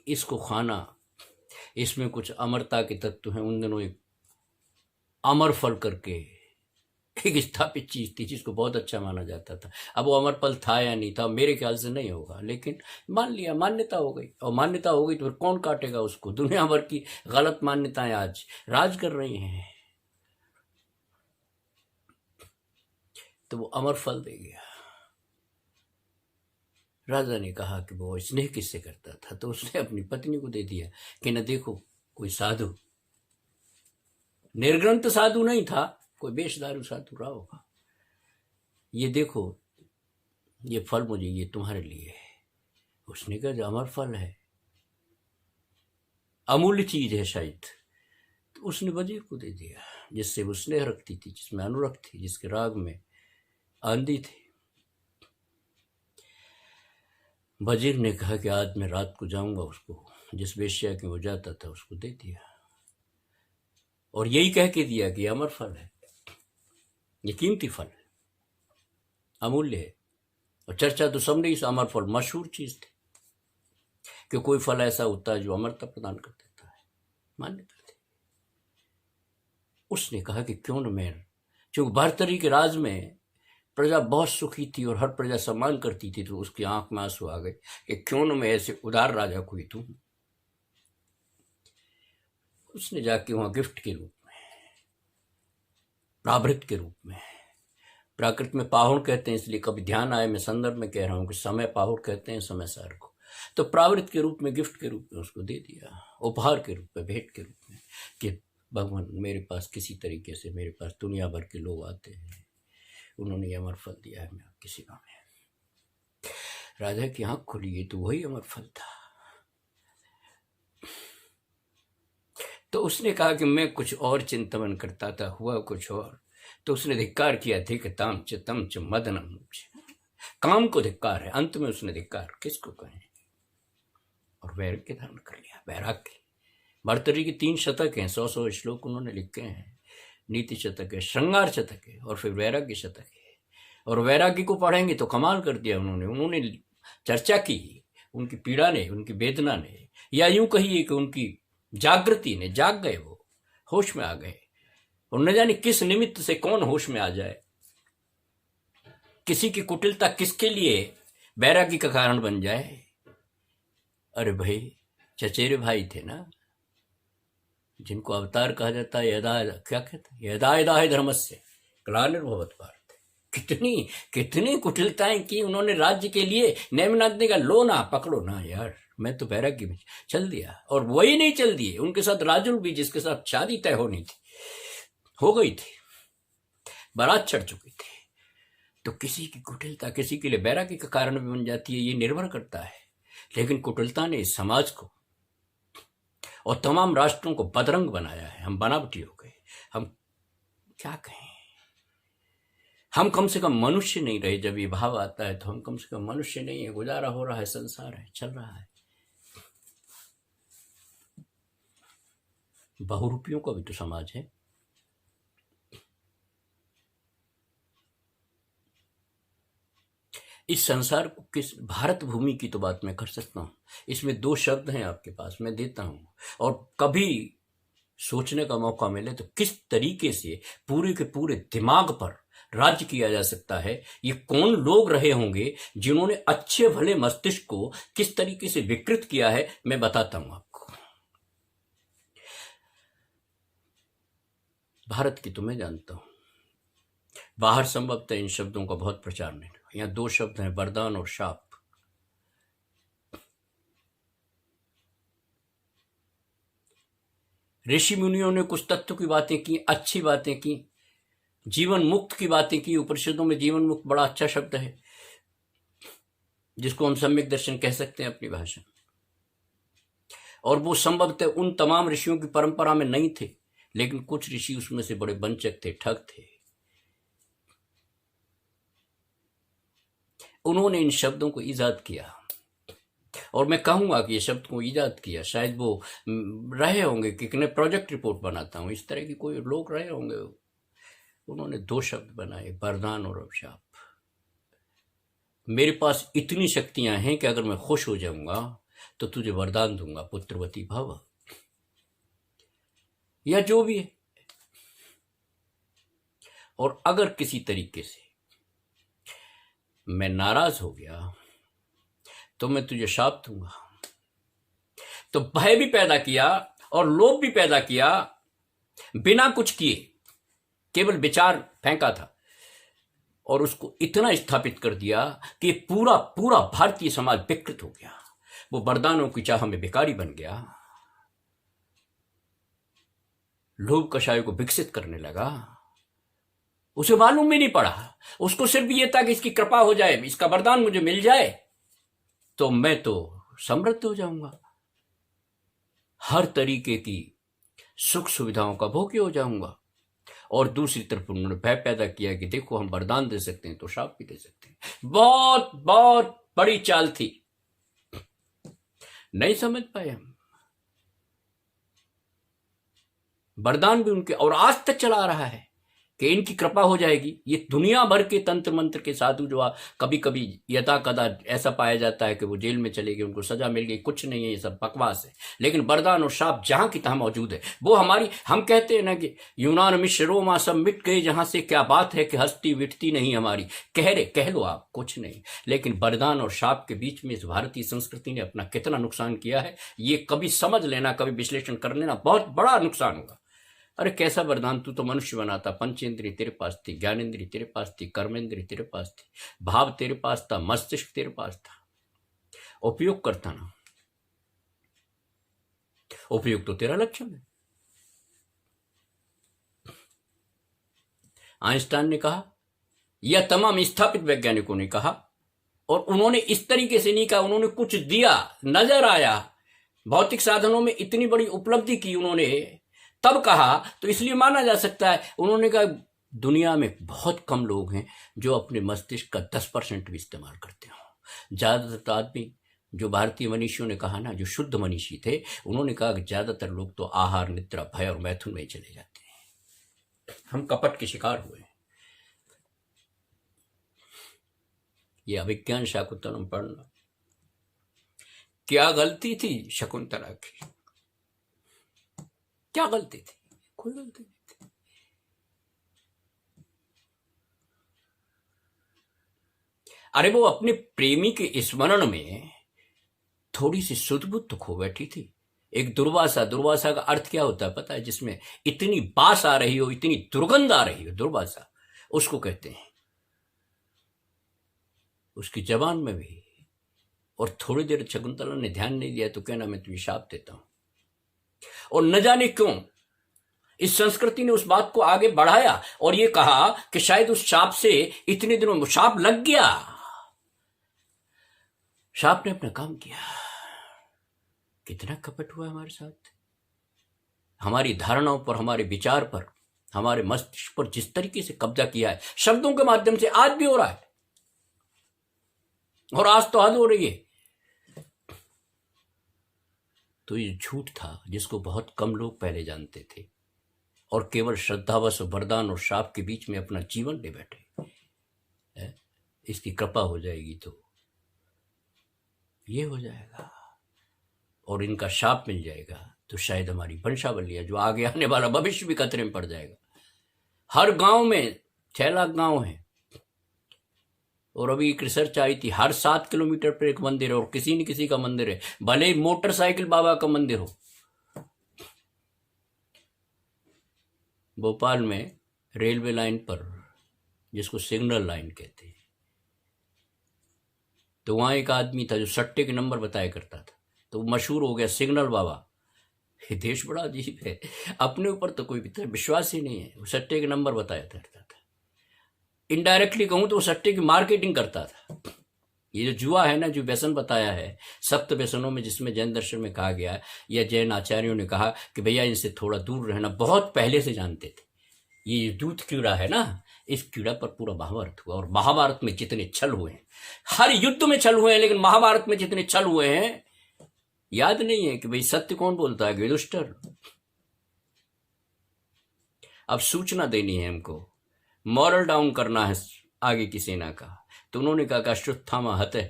Speaker 1: इसको खाना, इसमें कुछ अमरता के तत्व हैं। उन दिनों एक अमर फल करके एक स्थापित चीज थी जिसको बहुत अच्छा माना जाता था। अब वो अमर फल था या नहीं था मेरे ख्याल से नहीं होगा, लेकिन मान लिया, मान्यता हो गई। और मान्यता हो गई तो फिर कौन काटेगा उसको। दुनिया भर की गलत मान्यताएं आज राज कर रही हैं। तो वो अमर फल दे गया। राजा ने कहा कि वो स्नेह किससे करता था, तो उसने अपनी पत्नी को दे दिया कि न देखो, कोई साधु, निर्ग्रंथ साधु नहीं था, कोई बेशदारू साधु रहा होगा, ये देखो, ये फल मुझे, ये तुम्हारे लिए है। उसने कहा जो अमर फल है, अमूल्य चीज है शायद, तो उसने वजीर को दे दिया, जिससे वो स्नेह रखती थी, जिसमें अनुरक्त थी, जिसके राग में आंधी थी। वजीर ने कहा कि आज मैं रात को जाऊंगा, उसको जिस वेश्या के वो जाता था उसको दे दिया। और यही कह के दिया कि अमर फल है, ये कीमती फल है, अमूल्य है। और चर्चा तो सबने इस अमर फल, मशहूर चीज थी कि कोई फल ऐसा होता है जो अमरता प्रदान कर देता है, मान्यता थी। उसने कहा कि क्यों न मैं, चूंकि भरतरी के राज में प्रजा बहुत सुखी थी और हर प्रजा सम्मान करती थी, तो उसकी आंख में आंसू आ गए कि क्यों न मैं ऐसे उदार राजा को ही दूं। उसने जाके वहां गिफ्ट के रूप में, प्राभृत के रूप में, प्राकृत में पाहुण कहते हैं, इसलिए कभी ध्यान आए मैं संदर्भ में कह रहा हूं कि समय पाहुण कहते हैं समय सार को, तो प्रावृत के रूप में, गिफ्ट के रूप में उसको दे दिया, उपहार के रूप में, भेंट के रूप में, कि भगवान मेरे पास किसी तरीके से, मेरे पास दुनिया भर के लोग आते हैं, उन्होंने अमर फल दिया है, मैं आपकी सेवा में। राजा की आंख खुली, ये तो वही अमर फल था। तो उसने कहा कि मैं कुछ और चिंतन करता था, हुआ कुछ और। तो उसने धिक्कार किया, धिक तम च मदनम, काम को धिक्कार है। अंत में उसने धिक्कार किसको कहें, और वैराग्य धारण कर लिया। वैराग्य भर्तृहरि की 3 शतक हैं, 100 श्लोक उन्होंने लिखे हैं। नीति शतक है, श्रृंगार शतक है, और फिर वैराग्य शतक है। और वैराग्य को पढ़ेंगे तो कमाल कर दिया उन्होंने चर्चा की उनकी पीड़ा ने, उनकी वेदना ने, या यूं कहिए कि उनकी जागृति ने, जाग गए, वो होश में आ गए। और न जाने किस निमित्त से कौन होश में आ जाए। किसी की कुटिलता किसके लिए वैराग्य का कारण बन जाए। अरे भाई, चचेरे भाई थे ना, जिनको अवतार कहा जाता है, यदा क्या कहते हैं, यदा यदा धर्मस्य ग्लानिर्भवत भारत। कितनी कुटिलताएं की उन्होंने राज्य के लिए। नेमिनाथ ने कहा लो ना, पकड़ो ना यार, मैं तो वैराग्य में चल दिया। और वही नहीं चल दिए, उनके साथ राजुल भी, जिसके साथ शादी तय होनी थी, हो गई थी, बारात चढ़ चुकी थी। तो किसी की कुटिलता किसी के लिए वैराग्य का कारण भी बन जाती है, ये निर्भर करता है। लेकिन कुटिलता ने इस समाज को और तमाम राष्ट्रों को बदरंग बनाया है। हम बनावटी हो गए। हम क्या कहें, हम कम से कम मनुष्य नहीं रहे। जब ये भाव आता है तो हम कम से कम मनुष्य नहीं है। गुजारा हो रहा है, संसार है, चल रहा है। बहुरूपियों का भी तो समाज है। इस संसार को किस भारत भूमि की तो बात मैं कर सकता हूं। इसमें 2 शब्द हैं आपके पास, मैं देता हूं। और कभी सोचने का मौका मिले तो किस तरीके से पूरे के पूरे दिमाग पर राज्य किया जा सकता है। ये कौन लोग रहे होंगे जिन्होंने अच्छे भले मस्तिष्क को किस तरीके से विकृत किया है, मैं बताता हूं आपको। भारत की तो मैं जानता हूं, बाहर संभवतः इन शब्दों का बहुत प्रचार नहीं। यहाँ 2 शब्द हैं, वरदान और शाप। ऋषि मुनियों ने कुछ तत्व की बातें की, अच्छी बातें की, जीवन मुक्त की बातें की। उपनिषदों में जीवन मुक्त बड़ा अच्छा शब्द है, जिसको हम सम्यक दर्शन कह सकते हैं अपनी भाषा। और वो संभवतः उन तमाम ऋषियों की परंपरा में नहीं थे, लेकिन कुछ ऋषि उसमें से बड़े वंचक थे, ठग थे। उन्होंने इन शब्दों को ईजाद किया। और मैं कहूंगा कि ये शब्द को ईजाद किया, शायद वो रहे होंगे कि मैं प्रोजेक्ट रिपोर्ट बनाता हूं, इस तरह की कोई लोग रहे होंगे। उन्होंने 2 शब्द बनाए, वरदान और अभिशाप। मेरे पास इतनी शक्तियां हैं कि अगर मैं खुश हो जाऊंगा तो तुझे वरदान दूंगा, पुत्रवती भव, या जो भी है। और अगर किसी तरीके से मैं नाराज हो गया तो मैं तुझे शाप दूंगा। तो भय भी पैदा किया और लोभ भी पैदा किया, बिना कुछ किए, केवल विचार फेंका था। और उसको इतना स्थापित कर दिया कि पूरा पूरा भारतीय समाज विकृत हो गया। वो वरदानों की चाह में भिखारी बन गया, लोभ कषाय को विकसित करने लगा। उसे मालूम भी नहीं पड़ा, उसको सिर्फ ये था कि इसकी कृपा हो जाए, इसका वरदान मुझे मिल जाए तो मैं तो समृद्ध हो जाऊंगा, हर तरीके की सुख सुविधाओं का भोगी हो जाऊंगा। और दूसरी तरफ उन्होंने भय पैदा किया कि देखो हम वरदान दे सकते हैं तो शाप भी दे सकते हैं। बहुत बहुत बड़ी चाल थी, नहीं समझ पाए हम। वरदान भी उनके, और आज तक चला आ रहा है कि इनकी कृपा हो जाएगी। ये दुनिया भर के तंत्र मंत्र के साधु जो कभी कभी यथा कदा ऐसा पाया जाता है कि वो जेल में चले गए, उनको सजा मिल गई, कुछ नहीं है, ये सब बकवास है। लेकिन वरदान और शाप जहां की तहां मौजूद है। वो हमारी, हम कहते हैं ना कि यूनान मिश्र रोमा सब मिट गए जहां से, क्या बात है कि हस्ती मिटती नहीं हमारी। कह लो आप, कुछ नहीं। लेकिन वरदान और शाप के बीच में इस भारतीय संस्कृति ने अपना कितना नुकसान किया है, ये कभी समझ लेना, कभी विश्लेषण कर लेना, बहुत बड़ा नुकसान होगा। अरे कैसा वरदान, तू तो मनुष्य बना था, पंचेंद्रिय तेरे पास थी, ज्ञानेंद्रिय तेरे पास थी, कर्मेंद्रिय तेरे पास थी, भाव तेरे पास था, मस्तिष्क तेरे पास था, उपयोग करता ना। उपयोग तो तेरा लक्षण है। आइंस्टाइन ने कहा, या तमाम स्थापित वैज्ञानिकों ने कहा, और उन्होंने इस तरीके से नहीं कहा, उन्होंने कुछ दिया, नजर आया, भौतिक साधनों में इतनी बड़ी उपलब्धि की उन्होंने, तब कहा। तो इसलिए माना जा सकता है, उन्होंने कहा दुनिया में बहुत कम लोग हैं जो अपने मस्तिष्क का 10% भी इस्तेमाल करते हो। ज्यादातर आदमी जो भारतीय मनीषियों ने कहा ना, जो शुद्ध मनीषी थे, उन्होंने कहा कि ज्यादातर लोग तो आहार, निद्रा, भय और मैथुन में ही चले जाते हैं। हम कपट के शिकार हुए। ये अभिज्ञान शाकुंतलम पढ़ना। क्या गलती थी शकुंतला की? क्या गलती थी? कोई गलती नहीं थी। अरे वो अपने प्रेमी के स्मरण में थोड़ी सी सुध बुद्ध खो बैठी थी। एक दुर्वासा, दुर्वासा का अर्थ क्या होता है पता है? जिसमें इतनी बास आ रही हो, इतनी दुर्गंध आ रही हो, दुर्वासा उसको कहते हैं। उसकी जबान में भी। और थोड़ी देर शकुंतला ने ध्यान नहीं दिया तो कहना मैं तुम्हें शाप देता हूं। और न जाने क्यों इस संस्कृति ने उस बात को आगे बढ़ाया और ये कहा कि शायद उस शाप से इतने दिनों में शाप लग गया। शाप ने अपना काम किया। कितना कपट हुआ हमारे साथ। हमारी धारणाओं पर, हमारे विचार पर, हमारे मस्तिष्क पर जिस तरीके से कब्जा किया है शब्दों के माध्यम से, आज भी हो रहा है। और आज तो हद हो रही है। तो ये झूठ था जिसको बहुत कम लोग पहले जानते थे और केवल श्रद्धावश, वरदान और शाप के बीच में अपना जीवन ले बैठे। इसकी कृपा हो जाएगी तो ये हो जाएगा और इनका शाप मिल जाएगा तो शायद हमारी वंशावली, जो आगे आने वाला भविष्य भी खतरे में पड़ जाएगा। हर गांव में 6 लाख गांव हैं और अभी एक रिसर्च आई थी, हर 7 किलोमीटर पर एक मंदिर है और किसी न किसी का मंदिर है, भले ही मोटरसाइकिल बाबा का मंदिर हो। भोपाल में रेलवे लाइन पर, जिसको सिग्नल लाइन कहते हैं, तो वहां एक आदमी था जो सट्टे के नंबर बताया करता था, तो मशहूर हो गया सिग्नल बाबा। ये देश बड़ा अजीब है, अपने ऊपर तो कोई विश्वास ही नहीं है। वो सट्टे के नंबर बताया करता था। इनडायरेक्टली कहूं तो वो सट्टे की मार्केटिंग करता था। ये जो जुआ है ना, जो व्यसन बताया है, सप्त व्यसनों में, जिसमें जैन दर्शन में कहा गया या जैन आचार्यों ने कहा कि भैया इनसे थोड़ा दूर रहना, बहुत पहले से जानते थे। ये दूध कीड़ा है ना, इस कीड़ा पर पूरा महाभारत हुआ और महाभारत में जितने छल हुए हैं, हर युद्ध में छल हुए हैं, लेकिन महाभारत में जितने छल हुए हैं याद नहीं है कि भाई सत्य कौन बोलता है? युधिष्ठिर। अब सूचना देनी है हमको, मॉरल डाउन करना है आगे की सेना का। तो उन्होंने कहा कि अश्वत्थामा हते,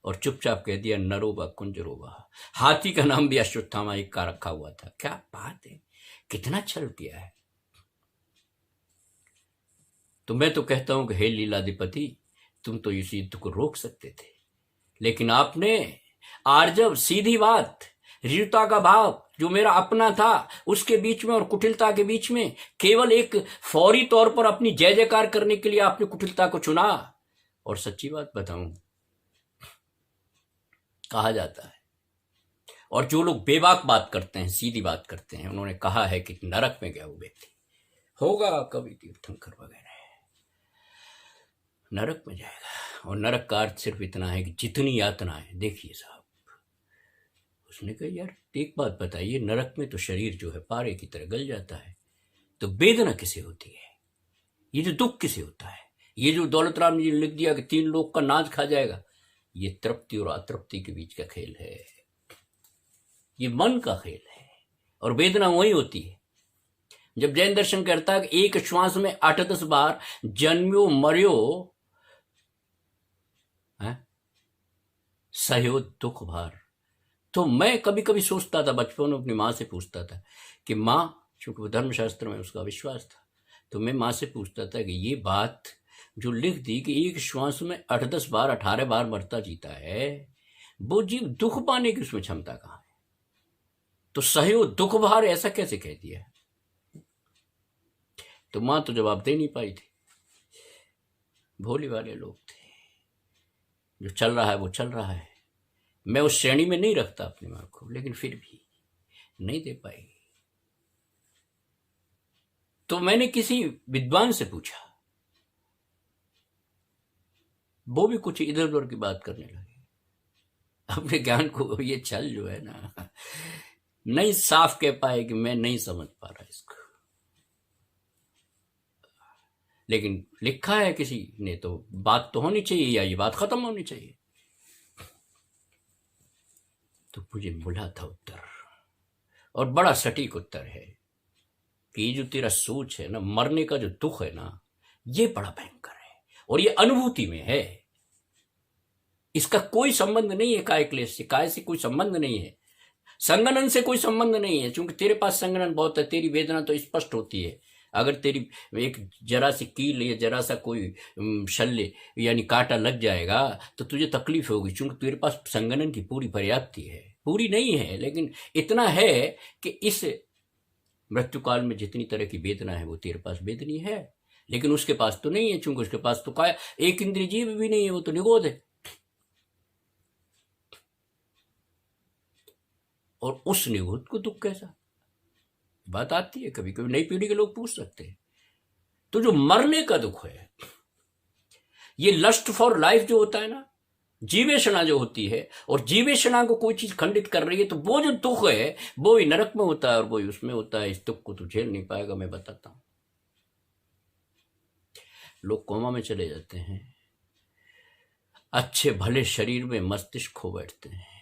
Speaker 1: और चुपचाप कह दिया नरोबा कुंजरोबा। हाथी का नाम भी अश्वत्थामा एक का रखा हुआ था। क्या बात है, कितना छल किया है। तो मैं तो कहता हूं कि हे लीलाधिपति, तुम तो इस युद्ध को रोक सकते थे, लेकिन आपने आर्जव, सीधी बात, ऋजुता का भाव, जो मेरा अपना था उसके बीच में और कुटिलता के बीच में, केवल एक फौरी तौर पर अपनी जय जयकार करने के लिए आपने कुटिलता को चुना। और सच्ची बात बताऊं, कहा जाता है, और जो लोग बेबाक बात करते हैं, सीधी बात करते हैं, उन्होंने कहा है कि नरक में गया हुआ व्यक्ति होगा कवि तीर्थंकर वगैरह, नरक में जाएगा। और नरक का अर्थ सिर्फ इतना है कि जितनी यातना है। देखिए साहब, उसने कहा यार एक बात बताइए, नरक में तो शरीर जो है पारे की तरह गल जाता है, तो वेदना किसे होती है? ये जो दुख किसे होता है? ये जो दौलत राम जी ने लिख दिया कि 3 लोग का नाच खा जाएगा, ये तृप्ति और अतृप्ति के बीच का खेल है, ये मन का खेल है। और वेदना वही होती है जब जैन दर्शन कहता है कि एक श्वास में 8-10 बार जन्म्यो मर्यो सहयो दुख भार। तो मैं कभी कभी सोचता था, बचपन में अपनी माँ से पूछता था कि माँ, चूंकि वो धर्मशास्त्र में उसका विश्वास था, तो मैं माँ से पूछता था कि ये बात जो लिख दी कि एक श्वास में 8-10 बार 18 बार मरता जीता है, वो जीव दुख पाने की उसमें क्षमता कहाँ है? तो सहयो दुख भार ऐसा कैसे कह दिया? तो माँ तो जवाब दे नहीं पाई थी। भोले वाले लोग थे, जो चल रहा है वो चल रहा है। मैं उस श्रेणी में नहीं रखता अपनी मां को, लेकिन फिर भी नहीं दे पाई। तो मैंने किसी विद्वान से पूछा, वो भी कुछ इधर उधर की बात करने लगे। अपने ज्ञान को ये छल जो है ना, नहीं साफ कह पाए कि मैं नहीं समझ पा रहा इसको, लेकिन लिखा है किसी ने तो बात तो होनी चाहिए, या ये बात खत्म होनी चाहिए। तो मुझे मिला था उत्तर, और बड़ा सटीक उत्तर है कि ये जो तेरा सोच है ना, मरने का जो दुख है ना, ये बड़ा भयंकर है और ये अनुभूति में है। इसका कोई संबंध नहीं है काय क्लेश से, काय से कोई संबंध नहीं है, संगनन से कोई संबंध नहीं है, क्योंकि तेरे पास संगनन बहुत है। तेरी वेदना तो स्पष्ट होती है। अगर तेरी एक जरा सी कील या जरा सा कोई शल्य यानी कांटा लग जाएगा तो तुझे तकलीफ होगी, क्योंकि तेरे पास संगनन की पूरी पर्याप्ति है। पूरी नहीं है, लेकिन इतना है कि इस मृत्यु काल में जितनी तरह की वेदना है वो तेरे पास वेदनी है, लेकिन उसके पास तो नहीं है, क्योंकि उसके पास तो काय एक इंद्रिय जीव भी नहीं है, वो तो निगोद है। और उस निगोद को दुख कैसा? बात आती है, कभी कभी नई पीढ़ी के लोग पूछ सकते हैं। तो जो मरने का दुख है, ये लस्ट फॉर लाइफ जो होता है ना, जीवेषणा जो होती है, और जीवेषणा को कोई चीज खंडित कर रही है, तो वो जो दुख है वो ही नरक में होता है और वो ही उसमें होता है। इस दुख को तो झेल नहीं पाएगा, मैं बताता हूं। लोग कोमा में चले जाते हैं, अच्छे भले शरीर में मस्तिष्क खो बैठते हैं।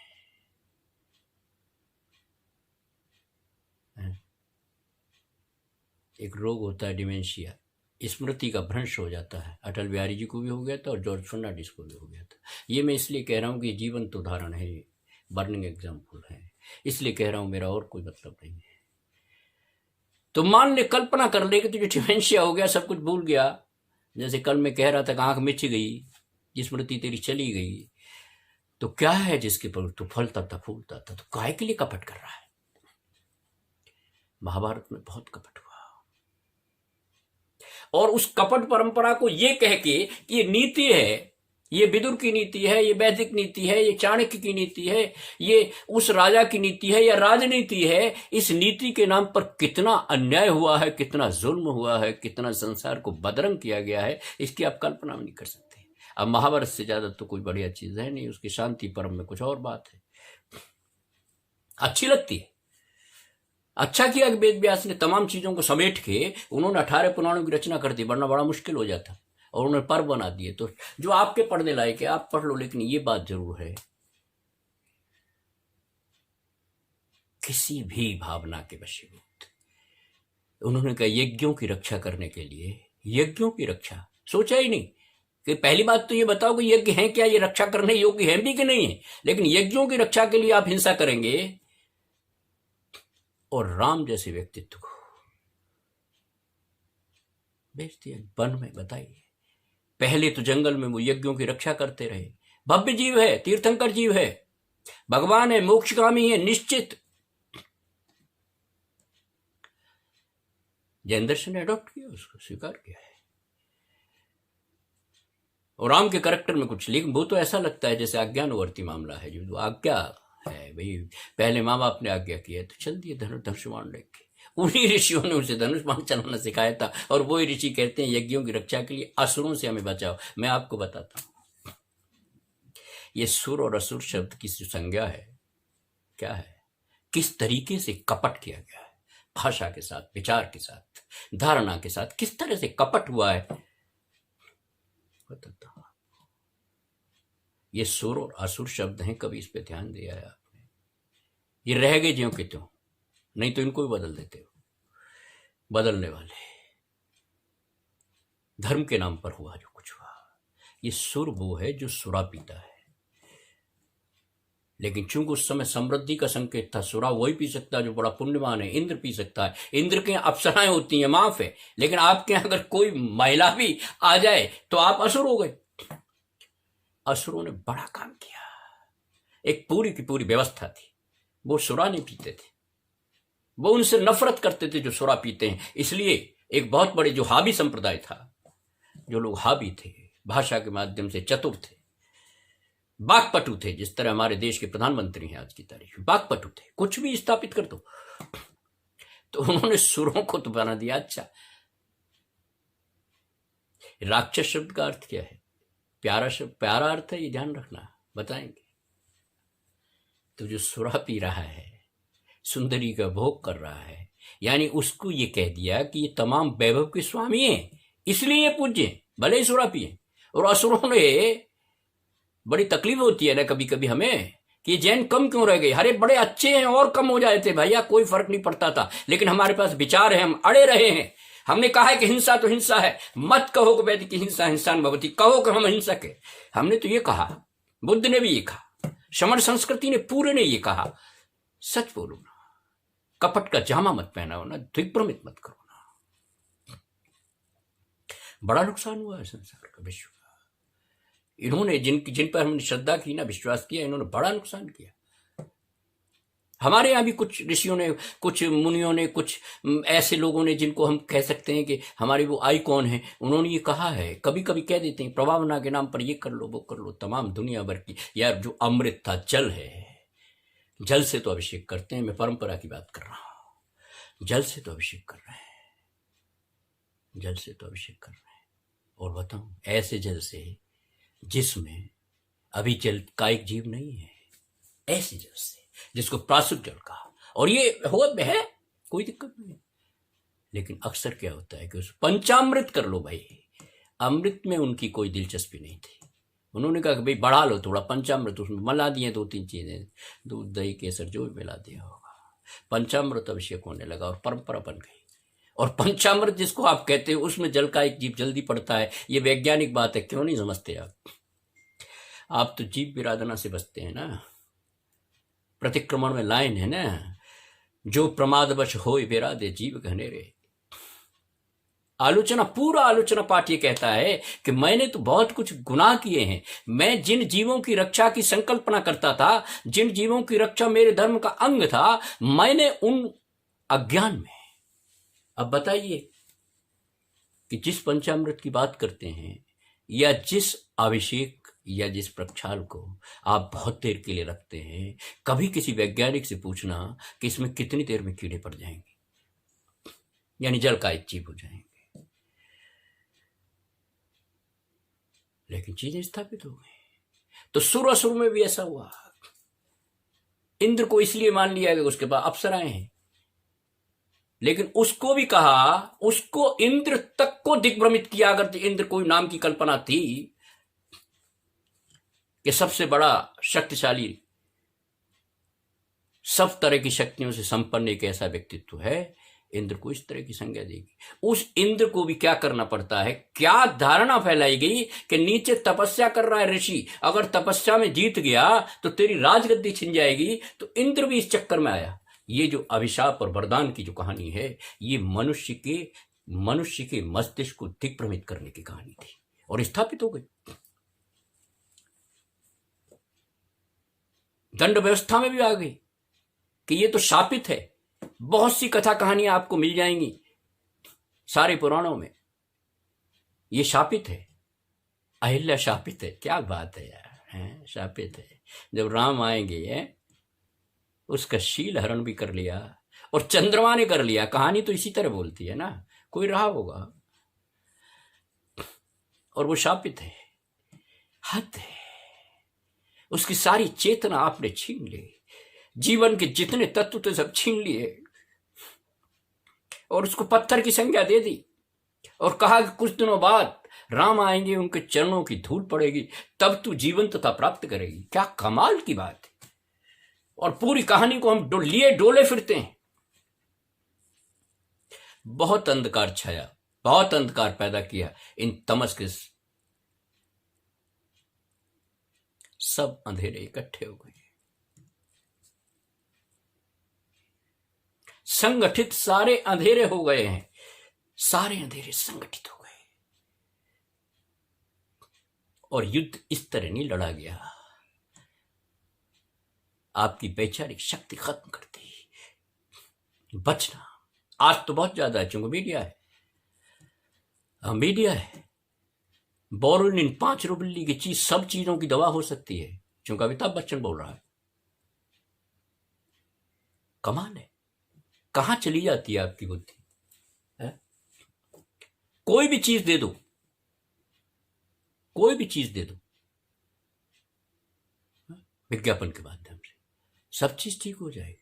Speaker 1: एक रोग होता है डिमेंशिया, स्मृति का भ्रंश हो जाता है। अटल बिहारी जी को भी हो गया था और जॉर्ज फर्नांडिस को भी हो गया था। ये मैं इसलिए कह रहा हूँ कि जीवंत उदाहरण है, बर्निंग एग्जाम्पल है, इसलिए कह रहा हूँ, मेरा और कोई मतलब नहीं है। तो मान ले, कल्पना कर ले कि तुझे डिमेंशिया हो गया, सब कुछ भूल गया। जैसे कल मैं कह रहा था कि आंख मिच गई, स्मृति तेरी चली गई, तो क्या है जिसके पर तू फलता था फूलता था, तो काहे के लिए कपट कर रहा है? महाभारत में बहुत कपट हुआ, और उस कपट परंपरा को ये कह के कि ये नीति है, ये विदुर की नीति है, ये वैदिक नीति है, ये चाणक्य की नीति है, ये उस राजा की नीति है या राजनीति है, इस नीति के नाम पर कितना अन्याय हुआ है, कितना जुल्म हुआ है, कितना संसार को बदरंग किया गया है, इसकी आप कल्पना नहीं कर सकते। अब महाभारत से ज्यादा तो कोई बढ़िया चीज है नहीं। उसकी शांति परम में कुछ और बात है, अच्छी लगती है। अच्छा किया कि वेद व्यास ने तमाम चीजों को समेट के उन्होंने 18 पुराणों की रचना कर दी, वरना बड़ा मुश्किल हो जाता, और उन्होंने पर्व बना दिए। तो जो आपके पढ़ने लायक है आप पढ़ लो, लेकिन ये बात जरूर है, किसी भी भावना के वशीभूत उन्होंने कहा यज्ञों की रक्षा करने के लिए, यज्ञों की रक्षा सोचा ही नहीं कि पहली बात तो ये बताओ कि यज्ञ है क्या, ये रक्षा करने योग्य है भी कि नहीं है। लेकिन यज्ञों की रक्षा के लिए आप हिंसा करेंगे, और राम जैसे व्यक्तित्व को भेज दिया वन में। बताइए, पहले तो जंगल में वो यज्ञों की रक्षा करते रहे। भव्य जीव है, तीर्थंकर जीव है, भगवान है, मोक्षगामी है निश्चित। जैन दर्शन ने अडॉप्ट किया, उसको स्वीकार किया है, और राम के कैरेक्टर में कुछ, लेकिन वो तो ऐसा लगता है जैसे आज्ञानुवर्ती मामला है, जो आज्ञा है भाई, पहले माँ बाप ने आज्ञा किया तो चल दिए धनुष्मान लेके। उन्हीं ऋषियों ने उसे धनुष्मान चलाना सिखाया था, और वही ऋषि कहते हैं यज्ञों की रक्षा के लिए असुरों से हमें बचाओ। मैं आपको बताता हूं, ये सुर और असुर शब्द की संज्ञा है क्या है, किस तरीके से कपट किया गया है, भाषा के साथ, विचार के साथ, धारणा के साथ, किस तरह से कपट हुआ है बताता हूं। ये सुर और असुर शब्द हैं, कभी इस पे ध्यान दिया है आपने? ये रह गए ज्यों कि त्यों, नहीं तो इनको भी बदल देते हो। बदलने वाले धर्म के नाम पर हुआ जो कुछ हुआ। ये सुर वो है जो सुरा पीता है, लेकिन चूंकि उस समय समृद्धि का संकेत था, सुरा वही पी सकता है जो बड़ा पुण्यवान है। इंद्र पी सकता है, इंद्र के अप्सराएं होती हैं, माफ है, लेकिन आपके अगर कोई महिला भी आ जाए तो आप असुर हो गए। असुरों ने बड़ा काम किया, एक पूरी की पूरी व्यवस्था थी। वो सुरा नहीं पीते थे, वो उनसे नफरत करते थे जो सुरा पीते हैं। इसलिए एक बहुत बड़े जो हावी संप्रदाय था, जो लोग हावी थे, भाषा के माध्यम से चतुर थे, बाकपटु थे, जिस तरह हमारे देश के प्रधानमंत्री हैं आज की तारीख में, बाकपटु थे, कुछ भी स्थापित कर दो। तो उन्होंने सुरों को तो बना दिया। अच्छा, राक्षस शब्द का अर्थ क्या है? प्यारा शब्द, प्यारा अर्थ है, ये ध्यान रखना, बताएंगे। तो जो सुरा पी रहा है, सुंदरी का भोग कर रहा है, यानी उसको ये कह दिया कि ये तमाम वैभव के स्वामी हैं, इसलिए ये पूज्य, भले ही सुरा पिए। और असुरों ने, बड़ी तकलीफ होती है ना कभी कभी हमें, कि जैन कम क्यों रह गए, अरे बड़े अच्छे हैं और कम हो जाए थे भैया, कोई फर्क नहीं पड़ता था, लेकिन हमारे पास विचार है, हम अड़े रहे हैं। हमने कहा है कि हिंसा तो हिंसा है, मत कहो कि वैदिक की हिंसा हिंसा भवती, कहो कि हम हिंसक है। हमने तो ये कहा, बुद्ध ने भी ये कहा, श्रमण संस्कृति ने पूरे ने ये कहा, सच बोलो ना, कपट का जामा मत पहनाओ ना, दिग्भ्रमित मत करो ना। बड़ा नुकसान हुआ है संसार का, विश्व का। इन्होंने जिन पर हमने श्रद्धा की ना, विश्वास किया, इन्होंने बड़ा नुकसान किया। हमारे यहाँ भी कुछ ऋषियों ने, कुछ मुनियों ने, कुछ ऐसे लोगों ने जिनको हम कह सकते हैं कि हमारे वो आइकॉन हैं, उन्होंने ये कहा है, कभी कभी कह देते हैं प्रभावना के नाम पर ये कर लो वो कर लो, तमाम दुनिया भर की। यार जो अमृत था, जल है, जल से तो अभिषेक करते हैं, मैं परंपरा की बात कर रहा हूं, जल से तो अभिषेक कर रहे हैं, जल से तो अभिषेक कर रहे हैं। और बताऊं, ऐसे जल से जिसमें अभी जल का एक जीव नहीं है, ऐसे जल से जिसको प्रासुक जल कहा, और ये हो है, कोई दिक्कत नहीं। लेकिन अक्सर क्या होता है कि उस पंचामृत कर लो भाई, अमृत में उनकी कोई दिलचस्पी नहीं थी। उन्होंने कहा कि भाई बढ़ा लो थोड़ा पंचामृत, उसमें मिला दिए 2-3 चीजें, दूध दही केसर जो भी मिला दिया होगा, पंचामृत अभिषेक होने लगा और परंपरा बन गई। और पंचामृत जिसको आप कहते हो, उसमें जल का एक जीव जल्दी पड़ता है, ये वैज्ञानिक बात है, क्यों नहीं समझते आप तो जीव विराधना से बचते हैं ना। प्रतिक्रमण में लाइन है ना, जो प्रमादवश होय विराधे जीव घनेरे। आलोचना, पूरा आलोचना पाठ ये कहता है कि मैंने तो बहुत कुछ गुनाह किए हैं, मैं जिन जीवों की रक्षा की संकल्पना करता था, जिन जीवों की रक्षा मेरे धर्म का अंग था, मैंने उन अज्ञान में। अब बताइए कि जिस पंचामृत की बात करते हैं, या जिस अभिषेक या जिस प्रक्षाल को आप बहुत देर के लिए रखते हैं, कभी किसी वैज्ञानिक से पूछना कि इसमें कितनी देर में कीड़े पड़ जाएंगे, यानी जल का एक जीव हो जाएंगे। लेकिन चीजें स्थापित हो गई। तो सुर में भी ऐसा हुआ। इंद्र को इसलिए मान लिया गया, उसके बाद अप्सराएं हैं, लेकिन उसको भी कहा, उसको इंद्र तक को दिग्भ्रमित किया। अगर इंद्र कोई नाम की कल्पना थी कि सबसे बड़ा शक्तिशाली, सब तरह की शक्तियों से संपन्न एक ऐसा व्यक्तित्व है, इंद्र को इस तरह की संज्ञा देगी। उस इंद्र को भी क्या करना पड़ता है, क्या धारणा फैलाई गई कि नीचे तपस्या कर रहा है ऋषि, अगर तपस्या में जीत गया तो तेरी राजगद्दी छिन जाएगी। तो इंद्र भी इस चक्कर में आया। ये जो अभिशाप और वरदान की जो कहानी है, ये मनुष्य के मस्तिष्क को दिग्भ्रमित करने की कहानी थी, और स्थापित हो गई। दंड व्यवस्था में भी आ गई कि ये तो शापित है। बहुत सी कथा कहानियां आपको मिल जाएंगी सारे पुराणों में, ये शापित है। अहिल्या शापित है, क्या बात है यार, है शापित है। जब राम आएंगे, उसका शील हरण भी कर लिया, और चंद्रमा ने कर लिया। कहानी तो इसी तरह बोलती है ना, कोई रहा होगा, और वो शापित है। हद है, उसकी सारी चेतना आपने छीन ली, जीवन के जितने तत्व थे सब छीन लिए, और उसको पत्थर की संज्ञा दे दी, और कहा कि कुछ दिनों बाद राम आएंगे, उनके चरणों की धूल पड़ेगी, तब तू जीवंतता प्राप्त करेगी। क्या कमाल की बात है। और पूरी कहानी को हम लिए डोले फिरते हैं। बहुत अंधकार छाया, बहुत अंधकार पैदा किया इन तमस के, सब अंधेरे इकट्ठे हो गए। संगठित सारे अंधेरे हो गए हैं, सारे अंधेरे संगठित हो गए, और युद्ध इस तरह नहीं लड़ा गया। आपकी वैचारिक शक्ति खत्म कर दी। बचना आज तो बहुत ज्यादा है, चूंकि मीडिया है, मीडिया है। बोरोलिन 5 रुपये की चीज सब चीजों की दवा हो सकती है, चूंकि अमिताभ बच्चन बोल रहा है। कमाल है, कहां चली जाती है आपकी बुद्धि है? कोई भी चीज दे दो, कोई भी चीज दे दो विज्ञापन के माध्यम से, सब चीज ठीक हो जाएगी।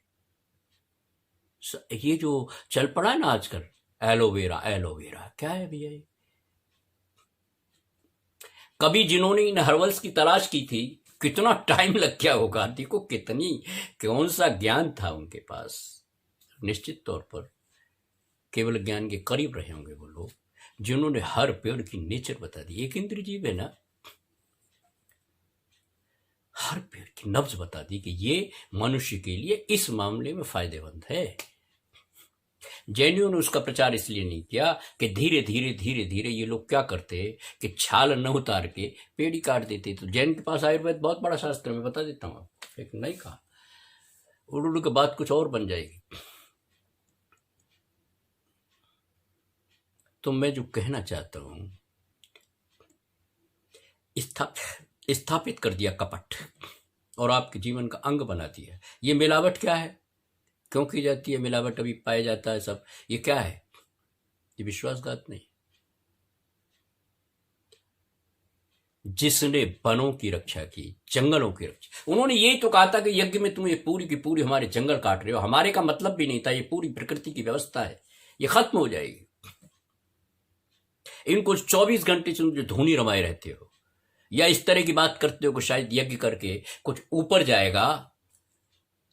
Speaker 1: ये जो चल पड़ा है ना आजकल, एलोवेरा एलोवेरा, क्या है भैया ये? कभी जिन्होंने इन हर्बल्स की तलाश की थी, कितना टाइम लग गया होगा, देखो कितनी, कौन सा ज्ञान था उनके पास। निश्चित तौर पर केवल ज्ञान के करीब रहे होंगे वो लोग जिन्होंने हर पेड़ की नेचर बता दी। एक इंद्र जीव है ना, हर पेड़ की नब्ज बता दी कि ये मनुष्य के लिए इस मामले में फायदेमंद है। जैनियों ने उसका प्रचार इसलिए नहीं किया कि धीरे धीरे धीरे धीरे ये लोग क्या करते कि छाल न उतार के पेड़ ही काट देते। तो जैन के पास आयुर्वेद बहुत बड़ा शास्त्र, मैं बता देता हूँ आपको, लेकिन नहीं कहा, उड़ के बात कुछ और बन जाएगी। तो मैं जो कहना चाहता हूं, स्थापित कर दिया कपट और आपके जीवन का अंग बना दिया। ये मिलावट क्या है, क्यों की जाती है मिलावट, अभी पाया जाता है सब, ये क्या है? ये विश्वासघात नहीं। जिसने वनों की रक्षा की, जंगलों की रक्षा, उन्होंने यही तो कहा था कि यज्ञ में तुम ये पूरी की पूरी हमारे जंगल काट रहे हो। हमारे का मतलब भी नहीं था, ये पूरी प्रकृति की व्यवस्था है, ये खत्म हो जाएगी। इनको 24 घंटे से जो धूनी रमाए रहते हो या इस तरह की बात करते हो कि शायद यज्ञ करके कुछ ऊपर जाएगा,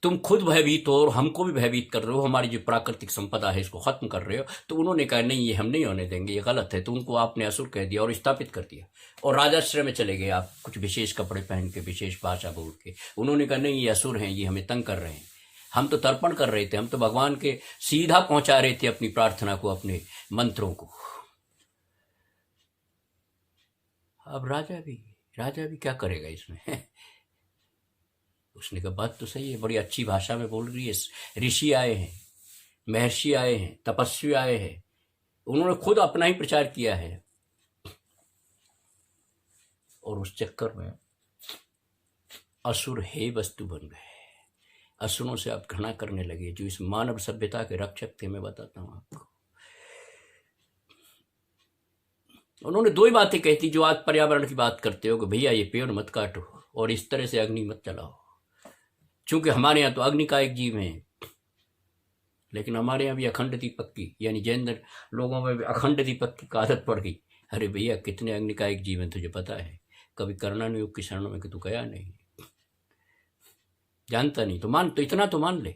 Speaker 1: तुम खुद भयभीत हो और हमको भी भयभीत कर रहे हो, हमारी जो प्राकृतिक संपदा है इसको खत्म कर रहे हो। तो उन्होंने कहा नहीं, ये हम नहीं होने देंगे, ये गलत है। तो उनको आपने असुर कह दिया और स्थापित कर दिया और राजाश्रय में चले गए आप, कुछ विशेष कपड़े पहन के, विशेष भाषा बोल के। उन्होंने कहा नहीं, ये असुर हैं, ये हमें तंग कर रहे हैं। हम तो तर्पण कर रहे थे, हम तो भगवान के सीधा पहुंचा रहे थे अपनी प्रार्थना को, अपने मंत्रों को। अब राजा भी क्या करेगा इसमें? उसने कहा बात तो सही है, बड़ी अच्छी भाषा में बोल रही है। ऋषि आए हैं, महर्षि आए हैं, तपस्वी आए हैं, उन्होंने खुद अपना ही प्रचार किया है। और उस चक्कर में असुर हे वस्तु बन गए। असुरों से आप घृणा करने लगे, जो इस मानव सभ्यता के रक्षक थे। मैं बताता हूं आपको, उन्होंने दो ही बातें कही थी जो आज पर्यावरण की बात करते हो कि भैया ये पेड़ मत काटो और इस तरह से अग्नि मत चलाओ। चूंकि हमारे यहाँ तो अग्नि का एक जीव है, लेकिन हमारे यहाँ भी अखंड दीपक की, यानी जैन लोगों में भी अखंड दीपक की आदत पड़ गई। अरे भैया कितने अग्नि का एक जीव है तुझे पता है? कभी कर्णानुयोग की शरण में कि तू गया नहीं, जानता नहीं तो मान, तो इतना तो मान ले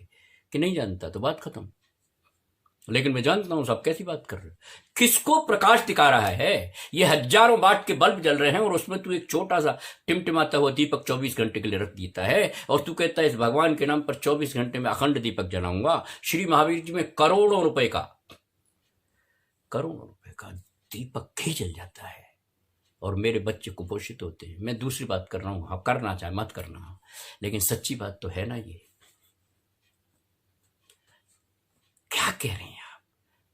Speaker 1: कि नहीं जानता तो बात खत्म। लेकिन मैं जानता हूं सब कैसी बात कर रहे हो, किसको प्रकाश दिखा रहा है। ये हजारों वाट के बल्ब जल रहे हैं और उसमें तू एक छोटा सा टिमटिमाता हुआ दीपक 24 घंटे के लिए रख देता है और तू कहता है इस भगवान के नाम पर 24 घंटे में अखंड दीपक जलाऊंगा। श्री महावीर जी में करोड़ों रुपए का दीपक ही जल जाता है और मेरे बच्चे कुपोषित होते हैं। मैं दूसरी बात कर रहा हूं, हाँ करना चाहे मत करना, लेकिन सच्ची बात तो है ना। ये क्या कह रहे हैं आप?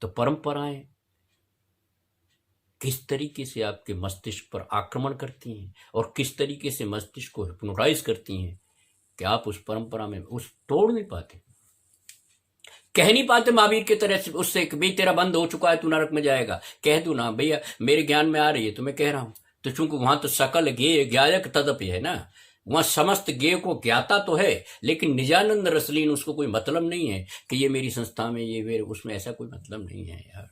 Speaker 1: तो परंपराएं किस तरीके से आपके मस्तिष्क पर आक्रमण करती हैं और किस तरीके से मस्तिष्क को हिप्नोटाइज करती हैं कि आप उस परंपरा में उस तोड़ नहीं पाते, कह नहीं पाते महावीर की तरह से उससे कि भाई तेरा बंद हो चुका है, तू नरक में जाएगा। कह दू ना भैया मेरे ज्ञान में आ रही है तो मैं कह रहा हूं। तो चूंकि वहां तो सकल ज्ञेय ज्ञायक तदपि है ना, वहां समस्त ज्ञेय को ज्ञाता तो है, लेकिन निजानंद रसलीन उसको कोई मतलब नहीं है कि ये मेरी संस्था में ये मेरे, उसमें ऐसा कोई मतलब नहीं है यार।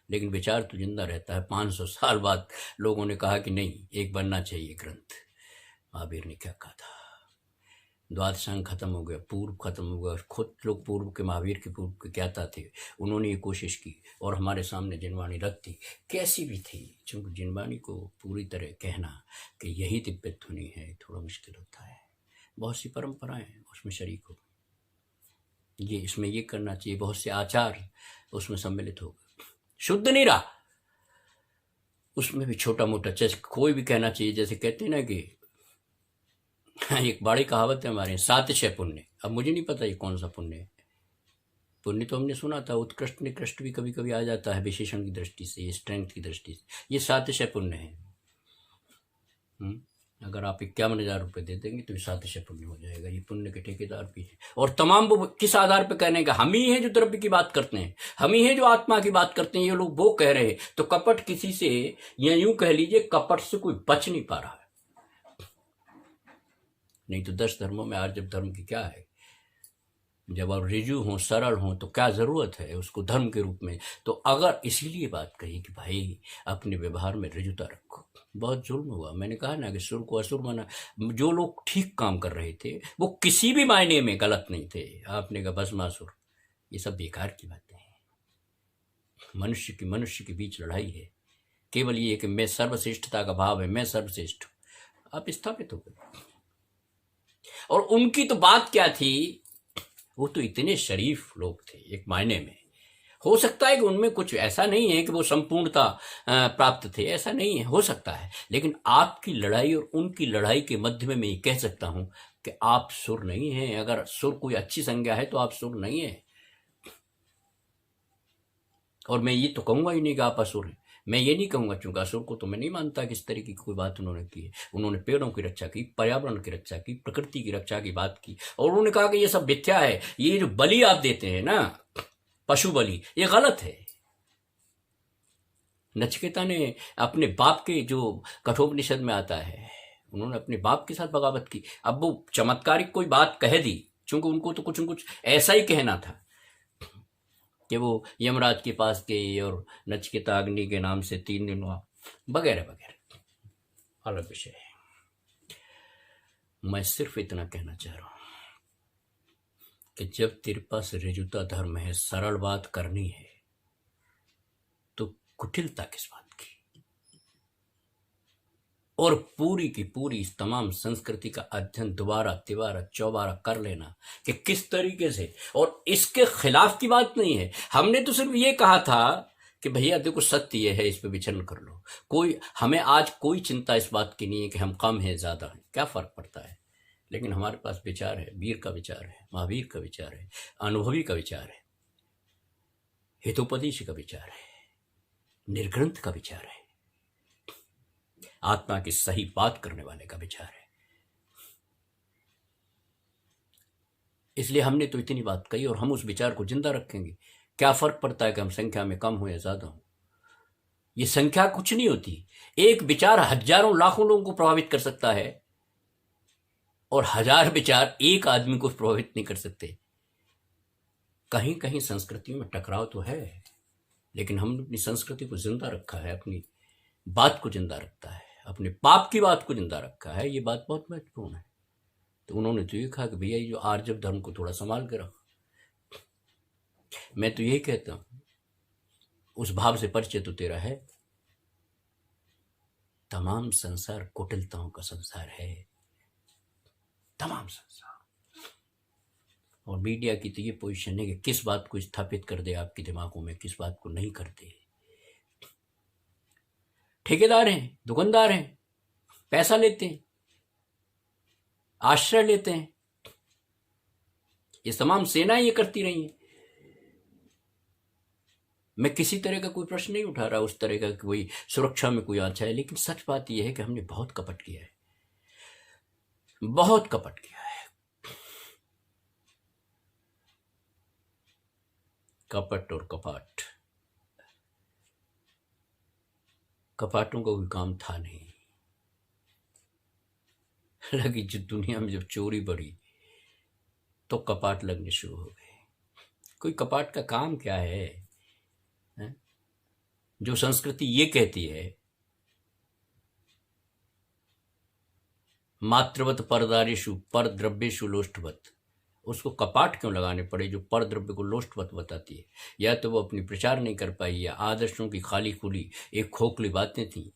Speaker 1: लेकिन विचार तो जिंदा रहता है। 500 साल बाद लोगों ने कहा कि नहीं, एक बनना चाहिए ग्रंथ। महावीर ने क्या कहा था? द्वादशांग खत्म हो गया, पूर्व खत्म हो गया। खुद लोग पूर्व के, महावीर के पूर्व के ज्ञाता थे, उन्होंने ये कोशिश की और हमारे सामने जिनवाणी रख दी, कैसी भी थी। चूंकि जिनवाणी को पूरी तरह कहना कि यही दिव्य ध्वनि है थोड़ा मुश्किल होता है। बहुत सी परंपराएं उसमें शरीक हो, ये इसमें ये करना चाहिए, बहुत से आचार उसमें सम्मिलित हो गए। शुद्ध नहीं रहा उसमें भी, छोटा मोटा जैसे कोई भी कहना चाहिए, जैसे कहते हैं ना कि एक बड़ी कहावत है हमारे, 7 6 पुण्य। अब मुझे नहीं पता ये कौन सा पुण्य है। पुण्य तो हमने सुना था, उत्कृष्ट निकृष्ट भी कभी कभी आ जाता है विशेषण की दृष्टि से, ये स्ट्रेंथ की दृष्टि से। ये 7 6 पुण्य है। अगर आप 51,000 रुपये दे देंगे तो ये 7 6 पुण्य हो जाएगा। ये पुण्य के ठेकेदार भी है। और तमाम वो किस आधार पर कहने का, हम ही हैं जो द्रव्य की बात करते हैं, हम ही हैं जो आत्मा की बात करते हैं, ये लोग वो कह रहे हैं। तो कपट किसी से, या यूं कह लीजिए कपट से कोई बच नहीं पा रहा है। नहीं तो 10 धर्मों में आर्जव धर्म की क्या है? जब आप रिजु हों, सरल हों, तो क्या ज़रूरत है उसको धर्म के रूप में। तो अगर इसीलिए बात कही कि भाई अपने व्यवहार में रिजुता रखो। बहुत जुल्म हुआ, मैंने कहा ना कि सुर को असुर माना। जो लोग ठीक काम कर रहे थे वो किसी भी मायने में गलत नहीं थे, आपने कहा भस्मासुर। ये सब बेकार की बातें हैं। मनुष्य के बीच लड़ाई है, केवल ये कि मैं सर्वश्रेष्ठता का भाव है, मैं सर्वश्रेष्ठ हूं, आप स्थापित हो गए। और उनकी तो बात क्या थी, वो तो इतने शरीफ लोग थे एक मायने में। हो सकता है कि उनमें कुछ ऐसा नहीं है कि वो संपूर्णता प्राप्त थे, ऐसा नहीं है, हो सकता है। लेकिन आपकी लड़ाई और उनकी लड़ाई के मध्य में मैं ये कह सकता हूं कि आप सुर नहीं हैं। अगर सुर कोई अच्छी संज्ञा है तो आप सुर नहीं है। और मैं ये तो कहूंगा ही नहीं कि आप असुर हैं। मैं ये नहीं कहूंगा, चूंकि असुर को तो मैं नहीं मानता कि इस तरीके की कोई बात उन्होंने की है। उन्होंने पेड़ों की रक्षा की, पर्यावरण की रक्षा की, प्रकृति की रक्षा की बात की, और उन्होंने कहा कि ये सब मिथ्या है। ये जो बलि आप देते हैं ना, पशु बलि, ये गलत है। नचिकेता ने अपने बाप के, जो कठोपनिषद में आता है, उन्होंने अपने बाप के साथ बगावत की। अब वो चमत्कारिक कोई बात कह दी, चूंकि उनको तो कुछ न कुछ ऐसा ही कहना था कि वो यमराज के पास गए और नचिकेता अग्नि के नाम से 3 दिन वगैरह वगैरह, अलग विषय है। मैं सिर्फ इतना कहना चाह रहा हूं कि जब तेरे पास रिजुता धर्म है, सरल बात करनी है, तो कुटिलता किस बात की। और पूरी की पूरी इस तमाम संस्कृति का अध्ययन दोबारा तिबारा चौबारा कर लेना कि किस तरीके से, और इसके खिलाफ की बात नहीं है। हमने तो सिर्फ ये कहा था कि भैया देखो सत्य ये है, इस पे विचरण कर लो। कोई हमें आज कोई चिंता इस बात की नहीं है कि हम कम हैं ज्यादा हैं, क्या फर्क पड़ता है। लेकिन हमारे पास विचार है, वीर का विचार है, महावीर का विचार है, अनुभवी का विचार है, हितोपदेश का विचार है, निर्ग्रंथ का विचार है, आत्मा की सही बात करने वाले का विचार है। इसलिए हमने तो इतनी बात कही और हम उस विचार को जिंदा रखेंगे। क्या फर्क पड़ता है कि हम संख्या में कम हो या ज्यादा हो। ये संख्या कुछ नहीं होती। एक विचार हजारों लाखों लोगों को प्रभावित कर सकता है, और 1000 विचार एक आदमी को प्रभावित नहीं कर सकते। कहीं कहीं संस्कृतियों में टकराव तो है, लेकिन हमने अपनी संस्कृति को जिंदा रखा है, अपनी बात को जिंदा रखता है, अपने पाप की बात को जिंदा रखा है। ये बात बहुत महत्वपूर्ण है। तो उन्होंने तो ये कहा कि भैया ये जो आर्जव धर्म को थोड़ा संभाल के रखो। मैं तो यही कहता हूं, उस भाव से परिचय तो तेरा है। तमाम संसार कुटिलताओं का संसार है, तमाम संसार। और मीडिया की तो ये पोजीशन है कि किस बात को स्थापित कर दे आपके दिमागों में, किस बात को नहीं करते। ठेकेदार हैं, दुकानदार हैं, पैसा लेते हैं, आश्रय लेते हैं। ये तमाम सेनाएं ये करती रही हैं। मैं किसी तरह का कोई प्रश्न नहीं उठा रहा, उस तरह का कोई सुरक्षा में कोई आंच है। लेकिन सच बात यह है कि हमने बहुत कपट किया है, बहुत कपट किया है। कपट और कपाट, कपाटों का कोई काम था नहीं। लगी जो दुनिया में जब चोरी बढ़ी तो कपाट लगने शुरू हो गए। कोई कपाट का काम क्या है? जो संस्कृति ये कहती है मात्रवत परदारेषु पर द्रव्येषु लोष्टवत, उसको कपाट क्यों लगाने पड़े जो पर द्रव्य को लोष्टवत बताती है? या तो वो अपनी प्रचार नहीं कर पाई, या आदर्शों की खाली खुली एक खोखली बातें थी।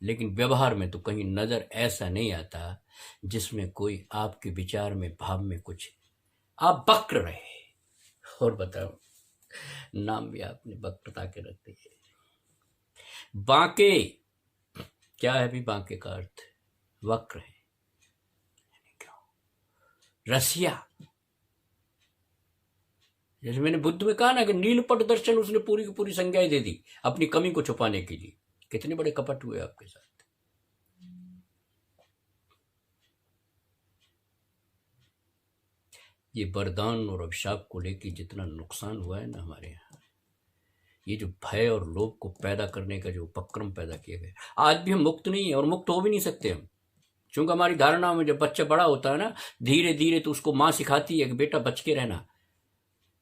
Speaker 1: लेकिन व्यवहार में तो कहीं नजर ऐसा नहीं आता जिसमें कोई आपके विचार में, भाव में कुछ आप वक्र रहे। और बताओ, नाम भी आपने वक्रता के रख दिए। बांके क्या है? भी बांके का अर्थ वक्र है। रसिया, जैसे मैंने बुद्ध में कहा ना कि नीलपट दर्शन उसने पूरी की पूरी संज्ञाएं दे दी अपनी कमी को छुपाने के लिए। कितने बड़े कपट हुए आपके साथ। ये वरदान और अभिशाप को लेकर जितना नुकसान हुआ है ना हमारे यहाँ, ये जो भय और लोभ को पैदा करने का जो उपक्रम पैदा किया गया, आज भी हम मुक्त नहीं है और मुक्त हो भी नहीं सकते हम। चूंकि हमारी धारणा में जब बच्चा बड़ा होता है ना, धीरे धीरे तो उसको माँ सिखाती है कि बेटा बच के रहना,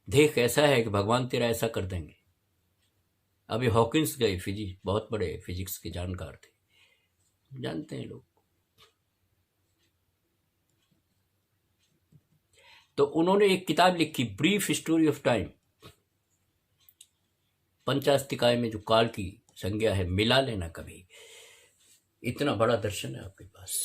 Speaker 1: देख ऐसा है कि भगवान तेरा ऐसा कर देंगे। अभी हॉकिंस गए, फिजिक्स, बहुत बड़े फिजिक्स के जानकार थे, जानते हैं लोग। तो उन्होंने एक किताब लिखी, ब्रीफ हिस्टोरी ऑफ टाइम। पंचास्तिकाय में जो काल की संज्ञा है, मिला लेना कभी, इतना बड़ा दर्शन है आपके पास।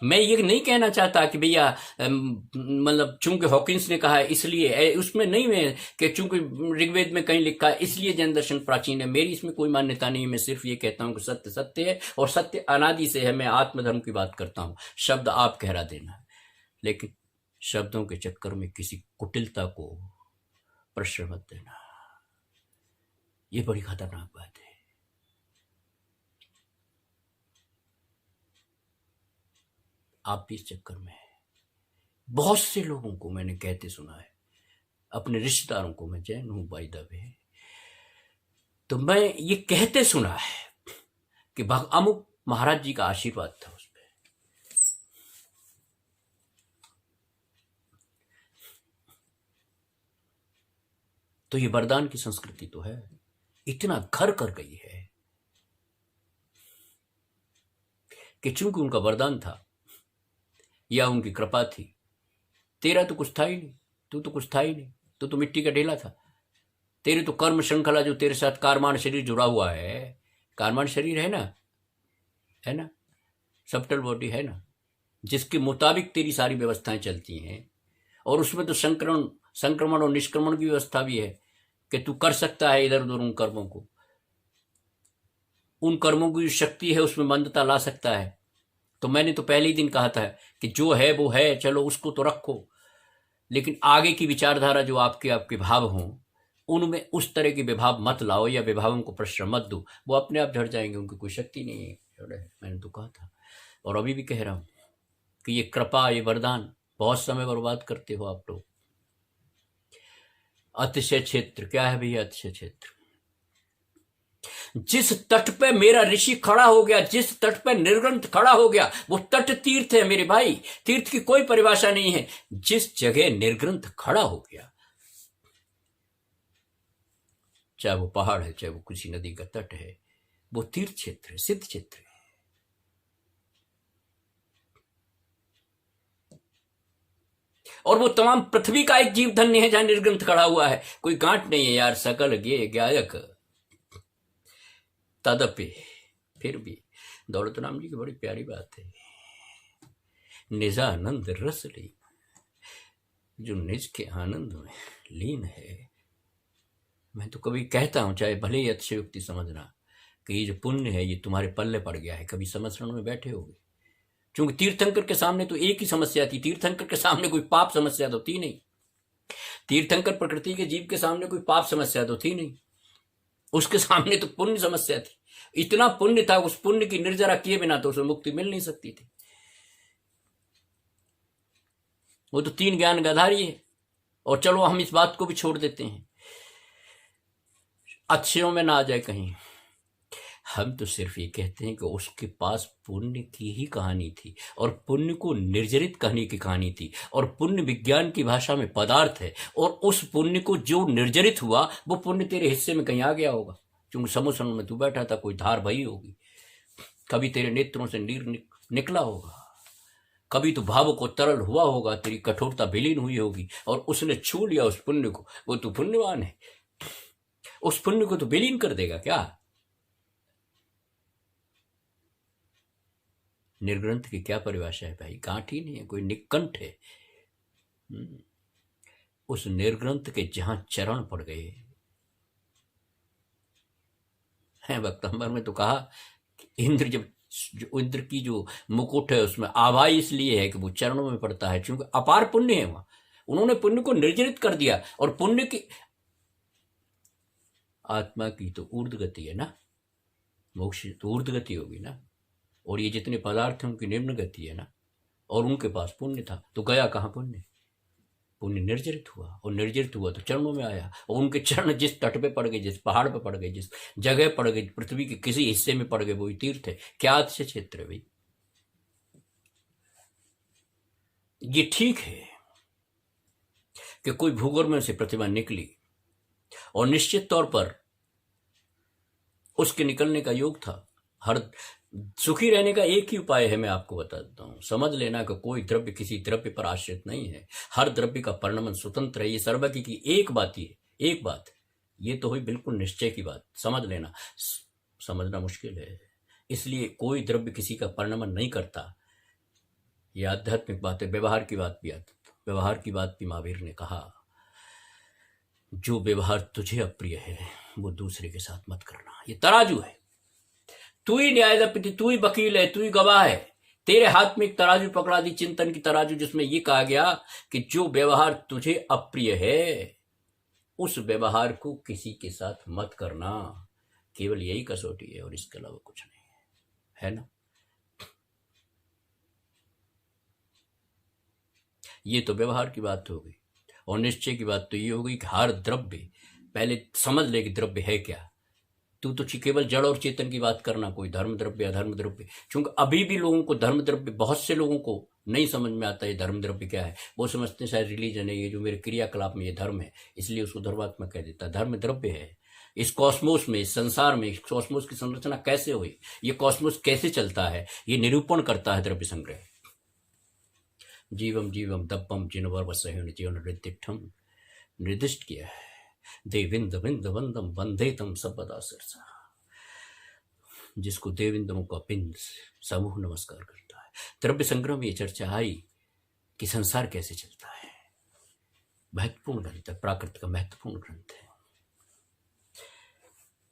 Speaker 1: मैं ये नहीं कहना चाहता कि भैया मतलब चूंकि हॉकिंस ने कहा है इसलिए, उसमें नहीं मैं कि चूंकि ऋग्वेद में कहीं लिखा है इसलिए जैन दर्शन प्राचीन है, मेरी इसमें कोई मान्यता नहीं है। मैं सिर्फ ये कहता हूं कि सत्य सत्य है और सत्य अनादि से है। मैं आत्मधर्म की बात करता हूं। शब्द आप कहरा देना है, लेकिन शब्दों के चक्कर में किसी कुटिलता को प्रश्रय मत देना, ये बड़ी खतरनाक बात है। आप भी इस चक्कर में है। बहुत से लोगों को मैंने कहते सुना है, अपने रिश्तेदारों को, मैं जैन हूं बाय द वे, तो मैं ये कहते सुना है कि अमुक महाराज जी का आशीर्वाद था उस पर। तो ये वरदान की संस्कृति तो है, इतना घर कर गई है कि चूंकि उनका वरदान था या उनकी कृपा थी, तेरा तो कुछ था ही नहीं, तू तो कुछ था ही नहीं, तू तो मिट्टी का ढेला था। तेरे तो कर्म श्रृंखला जो तेरे साथ कारमान शरीर जुड़ा हुआ है, कारमान शरीर है ना, सबटल बॉडी है ना, जिसके मुताबिक तेरी सारी व्यवस्थाएं चलती हैं। और उसमें तो संक्रमण और निष्क्रमण की व्यवस्था भी है कि तू कर सकता है इधर उधर उन कर्मों की शक्ति है, उसमें मंदता ला सकता है। तो मैंने तो पहले ही दिन कहा था कि जो है वो है, चलो उसको तो रखो, लेकिन आगे की विचारधारा जो आपके भाव हों, उनमें उस तरह के विभाव मत लाओ या विभावों को प्रश्रय मत दो, वो अपने आप झड़ जाएंगे, उनकी कोई शक्ति नहीं है। मैंने तो कहा था और अभी भी कह रहा हूं कि ये कृपा, ये वरदान, बहुत समय बर्बाद करते हो आप लोग। अतिशय क्षेत्र क्या है भैया? अतिशय क्षेत्र, जिस तट पे मेरा ऋषि खड़ा हो गया, जिस तट पे निर्ग्रंथ खड़ा हो गया, वो तट तीर्थ है मेरे भाई। तीर्थ की कोई परिभाषा नहीं है। जिस जगह निर्ग्रंथ खड़ा हो गया, चाहे वो पहाड़ है, चाहे वो किसी नदी का तट है, वो तीर्थ क्षेत्र है, सिद्ध क्षेत्र है। और वो तमाम पृथ्वी का एक जीव धन्य है जहां निर्ग्रंथ खड़ा हुआ है। कोई गांठ नहीं है यार, सकल गे गायक तदपि। फिर भी दौलत राम जी की बड़ी प्यारी बात है, निजानंद रस लीन, जो निज के आनंद में लीन है। मैं तो कभी कहता हूं, चाहे भले ही अतिशयोक्ति समझना, कि ये जो पुण्य है ये तुम्हारे पल्ले पड़ गया है, कभी समझने में बैठे होगे। क्योंकि तीर्थंकर के सामने तो एक ही समस्या थी, तीर्थंकर के सामने कोई पाप समस्या तो थी नहीं। तीर्थंकर प्रकृति के जीव के सामने कोई पाप समस्या तो थी नहीं, उसके सामने तो पुण्य समस्या थी। इतना पुण्य था, उस पुण्य की निर्जरा किए बिना तो उसे मुक्ति मिल नहीं सकती थी। वो तो 3 ज्ञान गधारी है। और चलो हम इस बात को भी छोड़ देते हैं, अक्षरों में ना आ जाए कहीं। हम तो सिर्फ ये कहते हैं कि उसके पास पुण्य की ही कहानी थी, और पुण्य को निर्जरित करने की कहानी थी। और पुण्य विज्ञान की भाषा में पदार्थ है, और उस पुण्य को जो निर्जरित हुआ, वो पुण्य तेरे हिस्से में कहीं आ गया होगा। क्योंकि समुद्र में तू बैठा था, कोई धार बही होगी, कभी तेरे नेत्रों से नीर निकला होगा, कभी तो भाव को तरल हुआ होगा, तेरी कठोरता विलीन हुई होगी, और उसने छू लिया उस पुण्य को। वो तू पुण्यवान है, उस पुण्य को तो विलीन कर देगा क्या? निर्ग्रंथ की क्या परिभाषा है भाई? गांठ ही नहीं है, कोई निकंठ है। उस निर्ग्रंथ के जहां चरण पड़ गए हैं, वक्तंबर में तो कहा कि इंद्र जब इंद्र की जो मुकुट है उसमें आभाई इसलिए है कि वो चरणों में पड़ता है, क्योंकि अपार पुण्य है वहां। उन्होंने पुण्य को निर्जरित कर दिया। और पुण्य की, आत्मा की तो ऊर्ध्व गति है ना, मोक्ष तो ऊर्ध्व गति होगी ना, और ये जितने पदार्थ हैं उनकी निम्न गति है ना। और उनके पास पुण्य था, तो गया कहाँ पुण्य? पुण्य निर्जरित हुआ, और निर्जरित हुआ तो चरणों में आया। और उनके चरण जिस तट पे पड़ गए, जिस पहाड़ पे पड़ गए, जिस जगह पड़ गए, पृथ्वी के किसी हिस्से में पड़ गए, वही तीर्थ है। क्या अतिशय क्षेत्र है भाई? ये ठीक है कि कोई भूगोल में से प्रतिभा निकली और निश्चित तौर पर उसके निकलने का योग था। हर सुखी रहने का एक ही उपाय है, मैं आपको बता देता हूं। समझ लेना कि कोई द्रव्य किसी द्रव्य पर आश्रित नहीं है, हर द्रव्य का परिणमन स्वतंत्र है। ये सर्वज्ञ की एक बात ही है, एक बात। ये तो हुई बिल्कुल निश्चय की बात, समझ लेना। समझना मुश्किल है, इसलिए कोई द्रव्य किसी का परिणमन नहीं करता। यह आध्यात्मिक बात है। व्यवहार की बात भी आती, व्यवहार की बात भी महावीर ने कहा, जो व्यवहार तुझे अप्रिय है वो दूसरे के साथ मत करना। ये तराजू है, तू ही न्यायाधिपति, तू ही वकील है, तू ही गवाह है। तेरे हाथ में एक तराजू पकड़ा दी, चिंतन की तराजू, जिसमें यह कहा गया कि जो व्यवहार तुझे अप्रिय है उस व्यवहार को किसी के साथ मत करना। केवल यही कसौटी है और इसके अलावा कुछ नहीं है ना। ये तो व्यवहार की बात हो गई। और निश्चय की बात तो ये हो गई कि हर द्रव्य, पहले समझ ले कि द्रव्य है क्या। तू तो केवल जड़ और चेतन की बात करना, कोई धर्म द्रव्य अधर्म द्रव्य। क्योंकि अभी भी लोगों को धर्म द्रव्य, बहुत से लोगों को नहीं समझ में आता है धर्म द्रव्य क्या है। वो समझते हैं शायद रिलीजन है, ये जो मेरे क्रियाकलाप में ये धर्म है, इसलिए उसको धर्मात्मक कह देता है। धर्म द्रव्य है। इस कॉस्मोस में, इस संसार में, इस कॉस्मोस की संरचना कैसे हुई, ये कॉस्मोस कैसे चलता है, ये निरूपण करता है द्रव्य संग्रह। जीवम जीवम दप्पम जिनवर वसह्य जीवन हृदिष्ठम निर्दिष्ट किया है। देविंद विंद वंदम वंदे तम सबदा सिरसा। जिसको देविंदों का पिंड समूह नमस्कार करता है। द्रव्य संग्रह में ये चर्चा आई कि संसार कैसे चलता है। महत्वपूर्ण ग्रंथ है, प्राकृतिक का महत्वपूर्ण ग्रंथ है।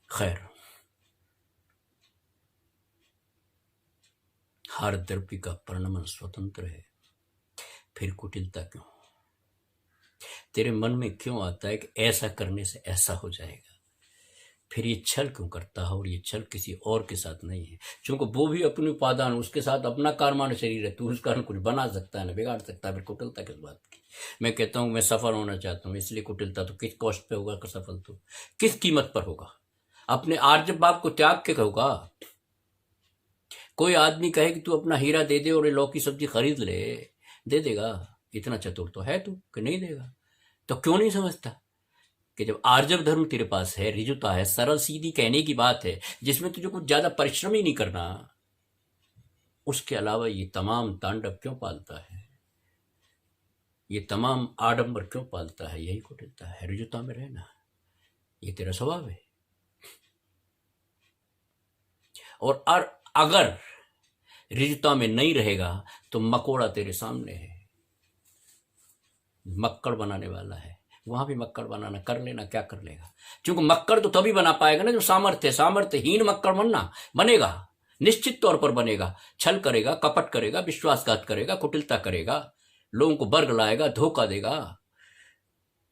Speaker 1: खैर, हर द्रव्य का परिणमन स्वतंत्र है, फिर कुटिलता क्यों? तेरे मन में क्यों आता है कि ऐसा करने से ऐसा हो जाएगा? फिर ये छल क्यों करता है? और ये छल किसी और के साथ नहीं है, क्योंकि वो भी अपनी उपादान, उसके साथ अपना कारमान शरीर है। तू उस कारण कुछ बना सकता है ना बिगाड़ सकता है। फिर कुटिलता किस बात की? मैं कहता हूं मैं सफल होना चाहता हूं, इसलिए कुटिलता तो किस कॉस्ट पे होगा? सफल तो किस कीमत पर होगा? अपने आर्जव बाप को त्याग के होगा। कोई आदमी कहे कि तू अपना हीरा दे दे और ये लौकी सब्जी खरीद ले, दे देगा? इतना चतुर तो है तू कि नहीं देगा? तो क्यों नहीं समझता कि जब आर्जव धर्म तेरे पास है, रिजुता है, सरल सीधी कहने की बात है, जिसमें तुझे कुछ ज्यादा परिश्रम ही नहीं करना, उसके अलावा ये तमाम तांडव क्यों पालता है? ये तमाम आडंबर क्यों पालता है? यही कुटिलता है, रिजुता में रहना। ये तेरा स्वभाव है। और अगर रिजुता में नहीं रहेगा तो मकोड़ा तेरे सामने है, मक्कड़ बनाने वाला है। वहां भी मक्कड़ बनाना कर लेना, क्या कर लेगा? क्योंकि मक्कड़ तो तभी बना पाएगा ना जो सामर्थ्य, सामर्थ्यहीन मक्कड़ बनेगा, निश्चित तौर पर बनेगा। छल करेगा, कपट करेगा, विश्वासघात करेगा, कुटिलता करेगा, लोगों को बर्ग लाएगा, धोखा देगा।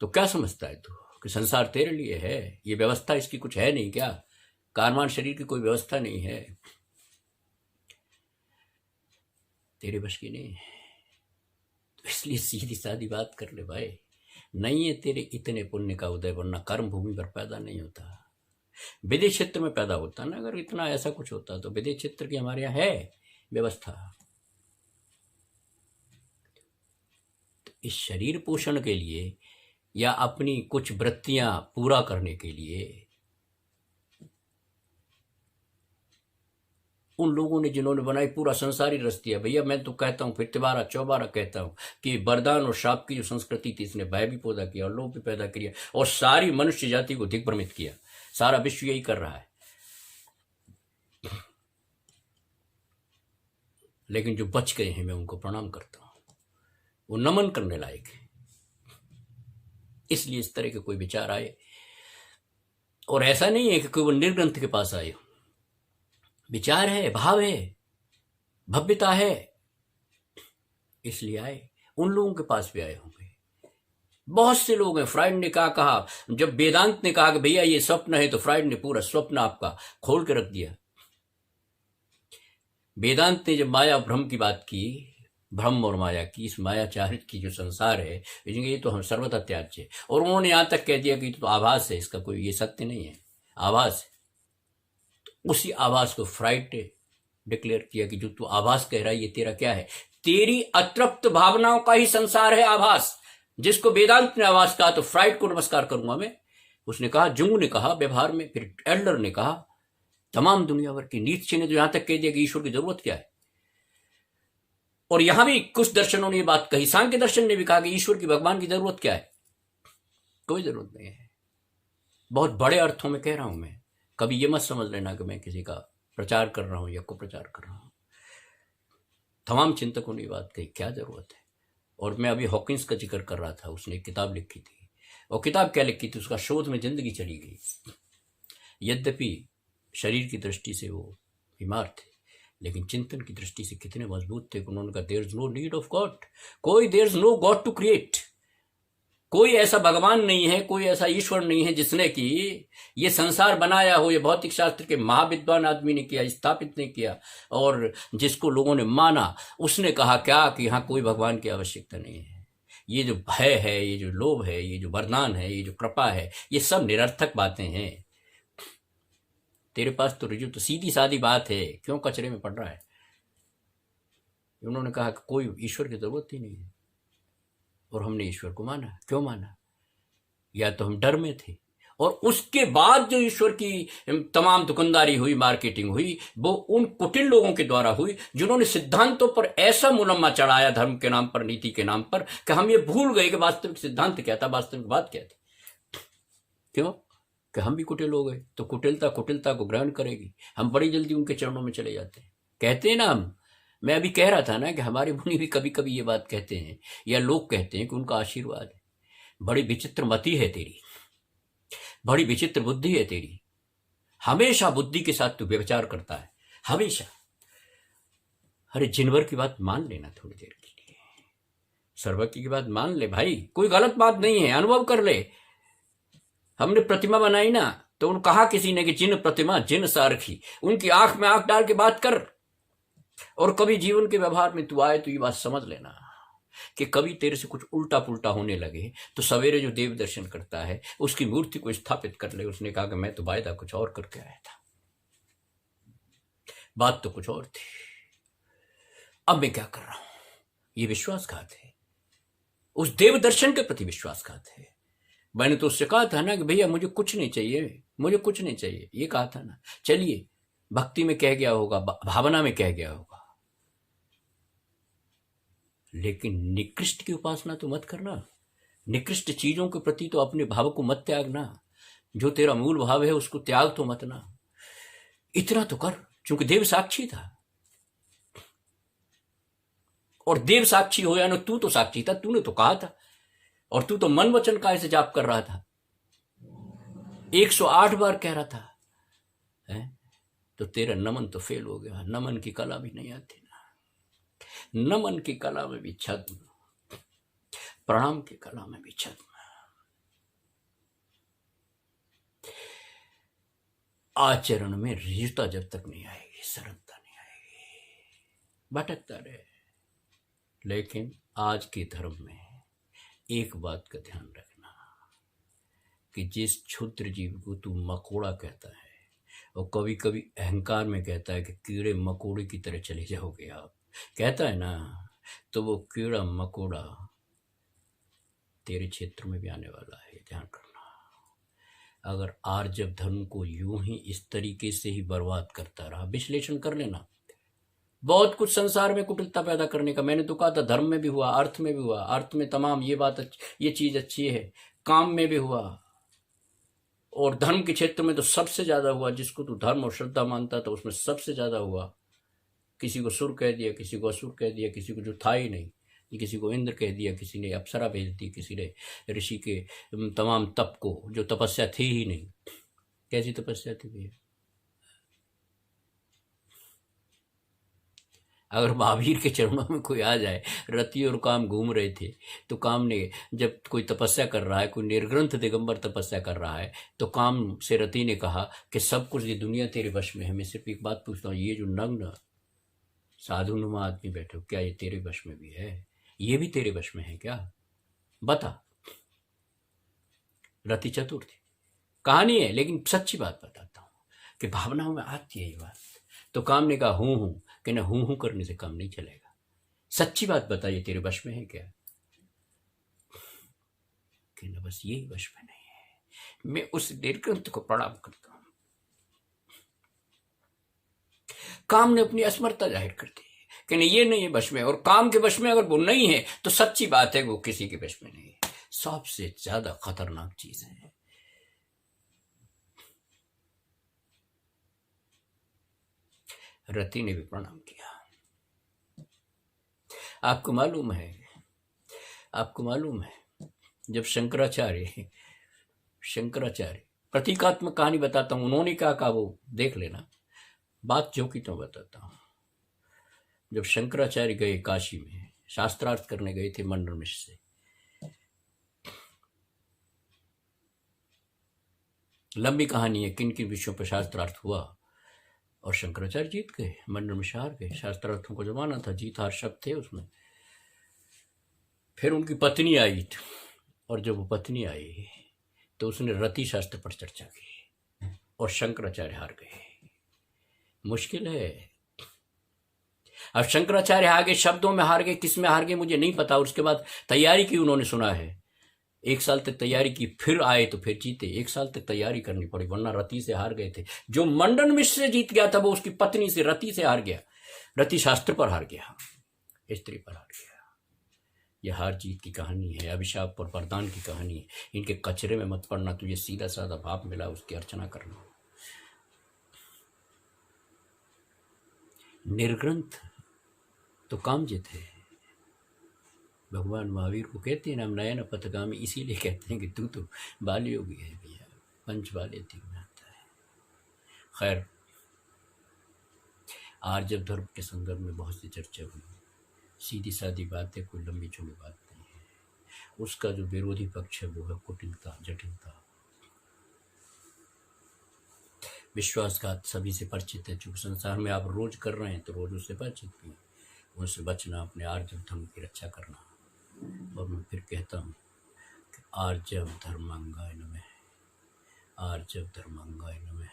Speaker 1: तो क्या समझता है तू कि संसार तेरे लिए है? ये व्यवस्था इसकी कुछ है नहीं क्या? कारमान शरीर की कोई व्यवस्था नहीं है, तेरे बस की नहीं है। तो इसलिए सीधी सादी बात कर ले भाई, नहीं है तेरे इतने पुण्य का उदय, वरना कर्म भूमि पर पैदा नहीं होता, विदेश क्षेत्र में पैदा होता ना। अगर इतना ऐसा कुछ होता तो विदेश क्षेत्र की हमारे यहाँ है व्यवस्था। तो इस शरीर पोषण के लिए या अपनी कुछ वृत्तियां पूरा करने के लिए उन लोगों ने, जिन्होंने बनाई, पूरा संसार ही रच दिया। भैया मैं तो कहता हूं, फिर तिबारा चौबारा कहता हूं कि वरदान और शाप की जो संस्कृति थी, इसने भय भी पैदा किया और लोभ भी पैदा किया और सारी मनुष्य जाति को दिग्भ्रमित किया। सारा विश्व यही कर रहा है। लेकिन जो बच गए हैं, मैं उनको प्रणाम करता हूं, वो नमन करने लायक है। इसलिए इस तरह के कोई विचार आए, और ऐसा नहीं है कि कोई वो निर्ग्रंथ के पास आए, विचार है, भाव है, भव्यता है, इसलिए आए। उन लोगों के पास भी आए होंगे, बहुत से लोग हैं। फ्राइड ने क्या कहा, जब वेदांत ने कहा कि भैया ये स्वप्न है, तो फ्राइड ने पूरा स्वप्न आपका खोल के रख दिया। वेदांत ने जब माया भ्रम की बात की, भ्रम और माया की, इस मायाचारित की जो संसार है, ये तो हम सर्वथा त्याज्य है। और उन्होंने यहां तक कह दिया कि तो आभास है, इसका कोई ये सत्य नहीं है, आभास है। तो उसी आभास को फ्राइड डिक्लेयर किया कि जो तू आभास कह रहा है ये तेरा क्या है? तेरी अतृप्त भावनाओं का ही संसार है आभास, जिसको वेदांत ने आभास कहा। तो फ्राइड को नमस्कार करूंगा मैं, उसने कहा, जुंग ने कहा व्यवहार में, फिर एडलर ने कहा, तमाम दुनिया भर की, नीत्शे ने तो यहां तक कह दिया कि ईश्वर की जरूरत क्या है। और यहां भी कुछ दर्शनों ने ये बात कही, सांख्य दर्शन ने भी कहा कि ईश्वर की, भगवान की जरूरत क्या है? कोई जरूरत नहीं है। बहुत बड़े अर्थों में कह रहा हूं मैं, कभी ये मत समझ लेना कि मैं किसी का प्रचार कर रहा हूं या को प्रचार कर रहा हूं। तमाम चिंतकों ने बात कही, क्या जरूरत है। और मैं अभी हॉकिंस का जिक्र कर रहा था, उसने एक किताब लिखी थी, और किताब क्या लिखी थी, उसका शोध में जिंदगी चली गई। यद्यपि शरीर की दृष्टि से वो बीमार थे, लेकिन चिंतन की दृष्टि से कितने मजबूत थे। उन्होंने कहा, there is no need of god, कोई, there is no god to create, कोई ऐसा भगवान नहीं है, कोई ऐसा ईश्वर नहीं है जिसने कि ये संसार बनाया हो। ये भौतिक शास्त्र के महाविद्वान आदमी ने किया, स्थापित नहीं किया, और जिसको लोगों ने माना, उसने कहा क्या कि यहाँ कोई भगवान की आवश्यकता नहीं है। ये जो भय है, ये जो लोभ है, ये जो वरदान है, ये जो कृपा है, ये सब निरर्थक बातें हैं। तेरे पास तो रिजु, तो सीधी सादी बात है, क्यों कचरे में पड़ रहा है? उन्होंने कहा कि कोई ईश्वर की जरूरत ही नहीं है, और हमने ईश्वर को माना। क्यों माना? या तो हम डर में थे, और उसके बाद जो ईश्वर की तमाम दुकानदारी हुई, मार्केटिंग हुई, वो उन कुटिल लोगों के द्वारा हुई जिन्होंने सिद्धांतों पर ऐसा मुनम्मा चढ़ाया, धर्म के नाम पर, नीति के नाम पर, कि हम ये भूल गए कि वास्तविक सिद्धांत क्या था, वास्तविक बात क्या थी। क्यों? कि हम भी कुटिल हो गए, तो कुटिलता कुटिलता को ग्रहण करेगी। हम बड़ी जल्दी उनके चरणों में चले जाते हैं। कहते हैं ना हम, मैं अभी कह रहा था ना कि हमारे मुनि भी कभी कभी ये बात कहते हैं, या लोग कहते हैं कि उनका आशीर्वाद है। बड़ी विचित्र मति है तेरी, बड़ी विचित्र बुद्धि है तेरी। हमेशा बुद्धि के साथ तू व्यभिचार करता है, हमेशा। अरे जिनवर की बात मान लेना थोड़ी देर के लिए, सर्वज्ञ की बात मान ले भाई, कोई गलत बात नहीं है, अनुभव कर ले। हमने प्रतिमा बनाई ना, तो उन कहा किसी ने कि जिन प्रतिमा जिन सारखी, उनकी आंख में आंख डाल के बात कर। और कभी जीवन के व्यवहार में तू आए तो ये बात समझ लेना कि कभी तेरे से कुछ उल्टा पुल्टा होने लगे, तो सवेरे जो देव दर्शन करता है उसकी मूर्ति को स्थापित कर ले। उसने कहा कि मैं तो वायदा कुछ और करके आया था, बात तो कुछ और थी, अब मैं क्या कर रहा हूं। ये विश्वासघात है, उस देव दर्शन के प्रति विश्वासघात है। मैंने तो उससे कहा था ना कि भैया मुझे कुछ नहीं चाहिए, मुझे कुछ नहीं चाहिए, ये कहा था ना। चलिए, भक्ति में कह गया होगा, भावना में कह गया होगा, लेकिन निकृष्ट की उपासना तो मत करना। निकृष्ट चीजों के प्रति तो अपने भाव को मत त्यागना। जो तेरा मूल भाव है उसको त्याग तो मत ना। इतना तो कर, क्योंकि देव साक्षी था, और देव साक्षी हो या ना, तू तो साक्षी था, तूने तो कहा था, और तू तो मन वचन काय से जाप कर रहा था, 108 बार कह रहा था है? तो तेरा नमन तो फेल हो गया। नमन की कला भी नहीं आती ना, नमन की कला में भी छद्म, प्रणाम की कला में भी छद्म। आचरण में रिजता जब तक नहीं आएगी, सरलता नहीं आएगी, भटकता रहे। लेकिन आज के धर्म में एक बात का ध्यान रखना कि जिस क्षुद्र जीव को तू मकोड़ा कहता है, और कभी कभी अहंकार में कहता है कि कीड़े मकोड़े की तरह चले जाओगे आप, कहता है ना, तो वो कीड़ा मकोड़ा तेरे क्षेत्र में भी आने वाला है, ध्यान करना। अगर आर्जव धर्म को यूं ही इस तरीके से ही बर्बाद करता रहा, विश्लेषण कर लेना, बहुत कुछ संसार में कुटिलता पैदा करने का। मैंने तो कहा था, धर्म में भी हुआ, अर्थ में भी हुआ, अर्थ में तमाम ये बात ये चीज अच्छी है, काम में भी हुआ, और धर्म के क्षेत्र में तो सबसे ज्यादा हुआ। जिसको तू धर्म और श्रद्धा मानता था उसमें सबसे ज्यादा हुआ। किसी को सुर कह दिया, किसी को असुर कह दिया, किसी को जो था ही नहीं, किसी को इंद्र कह दिया, किसी ने अप्सरा भेज दी, किसी ने ऋषि के तमाम तप को, जो तपस्या थी ही नहीं। कैसी तपस्या थी भैया? अगर महावीर के चरणों में कोई आ जाए, रति और काम घूम रहे थे, तो काम ने, जब कोई तपस्या कर रहा है, कोई निर्ग्रंथ दिगंबर तपस्या कर रहा है, तो काम से रति ने कहा कि सब कुछ ये दुनिया तेरे वश में है। मैं सिर्फ एक बात पूछता हूँ, ये जो नग्न साधु नुमा आदमी बैठे हो, क्या ये तेरे वश में भी है? ये भी तेरे वश में है क्या? बता। रति चतुर थी, कहानी है, लेकिन सच्ची बात बताता हूं कि भावनाओं में आती है ये बात। तो काम ने कहा हूं हूं, कि ना हूं हूं करने से काम नहीं चलेगा। सच्ची बात बताइए, तेरे वश में है क्या? कि ना बस यही वश में नहीं है। मैं उस निर्ग्रंथ को प्रणाम करता हूं। काम ने अपनी असमर्थता जाहिर कर दी कि नहीं, ये नहीं है वश में, और काम के वश में अगर वो नहीं है तो सच्ची बात है वो किसी के वश में नहीं है। सबसे ज्यादा खतरनाक चीज है। रति ने भी प्रणाम किया। आपको मालूम है, आपको मालूम है, जब शंकराचार्य प्रतीकात्मक कहानी बताता हूं, उन्होंने क्या कहा वो देख लेना, बात जो की तो बताता हूं। जब शंकराचार्य गए काशी में, शास्त्रार्थ करने गए थे मंडन मिश्र से, लंबी कहानी है किन किन विषयों पर शास्त्रार्थ हुआ, और शंकराचार्य जीत गए, मंडन मिश्र हार गए। शास्त्रार्थों को जमाना था, जीत हार शब्द थे उसमें। फिर उनकी पत्नी आई, और जब वो पत्नी आई तो उसने रति शास्त्र पर चर्चा की, और शंकराचार्य हार गए। मुश्किल है। अब शंकराचार्य हार गए, शब्दों में हार गए, किस में हार गए मुझे नहीं पता। उसके बाद तैयारी की उन्होंने, सुना है 1 साल तक तैयारी की, फिर आए तो फिर जीते। 1 साल तक तैयारी करनी पड़ी, वरना रति से हार गए थे। जो मंडन मिश्र से जीत गया था वो उसकी पत्नी से, रति से हार गया, रति शास्त्र पर हार गया, स्त्री पर हार गया। यह हार जीत की कहानी है, अभिशाप और वरदान की कहानी है। इनके कचरे में मत पड़ना। तुझे सीधा साधा भाव मिला, उसकी अर्चना करना। निर्ग्रंथ तो कामजित है। भगवान महावीर को कहते हैं ना, हम नयन पथगामी, इसीलिए कहते हैं कि तू तो बाल योगी है भैया, पंच बाले तीन में आता है। खैर, आर्जव धर्म के संदर्भ में बहुत सी चर्चा हुई। सीधी सादी बात है, कोई लंबी चौड़ी बात नहीं है। उसका जो विरोधी पक्ष है वो है कुटिलता, जटिलता। विश्वासघात सभी से परिचित है, चूंकि संसार में आप रोज कर रहे हैं तो रोज उससे परिचित भी हैं। उनसे बचना, अपने आर्जव धर्म की रक्षा करना। और मैं फिर कहता हूँ कि आर्जव धर्मांगाय नमः, आर्जव धर्मांगाय नमः।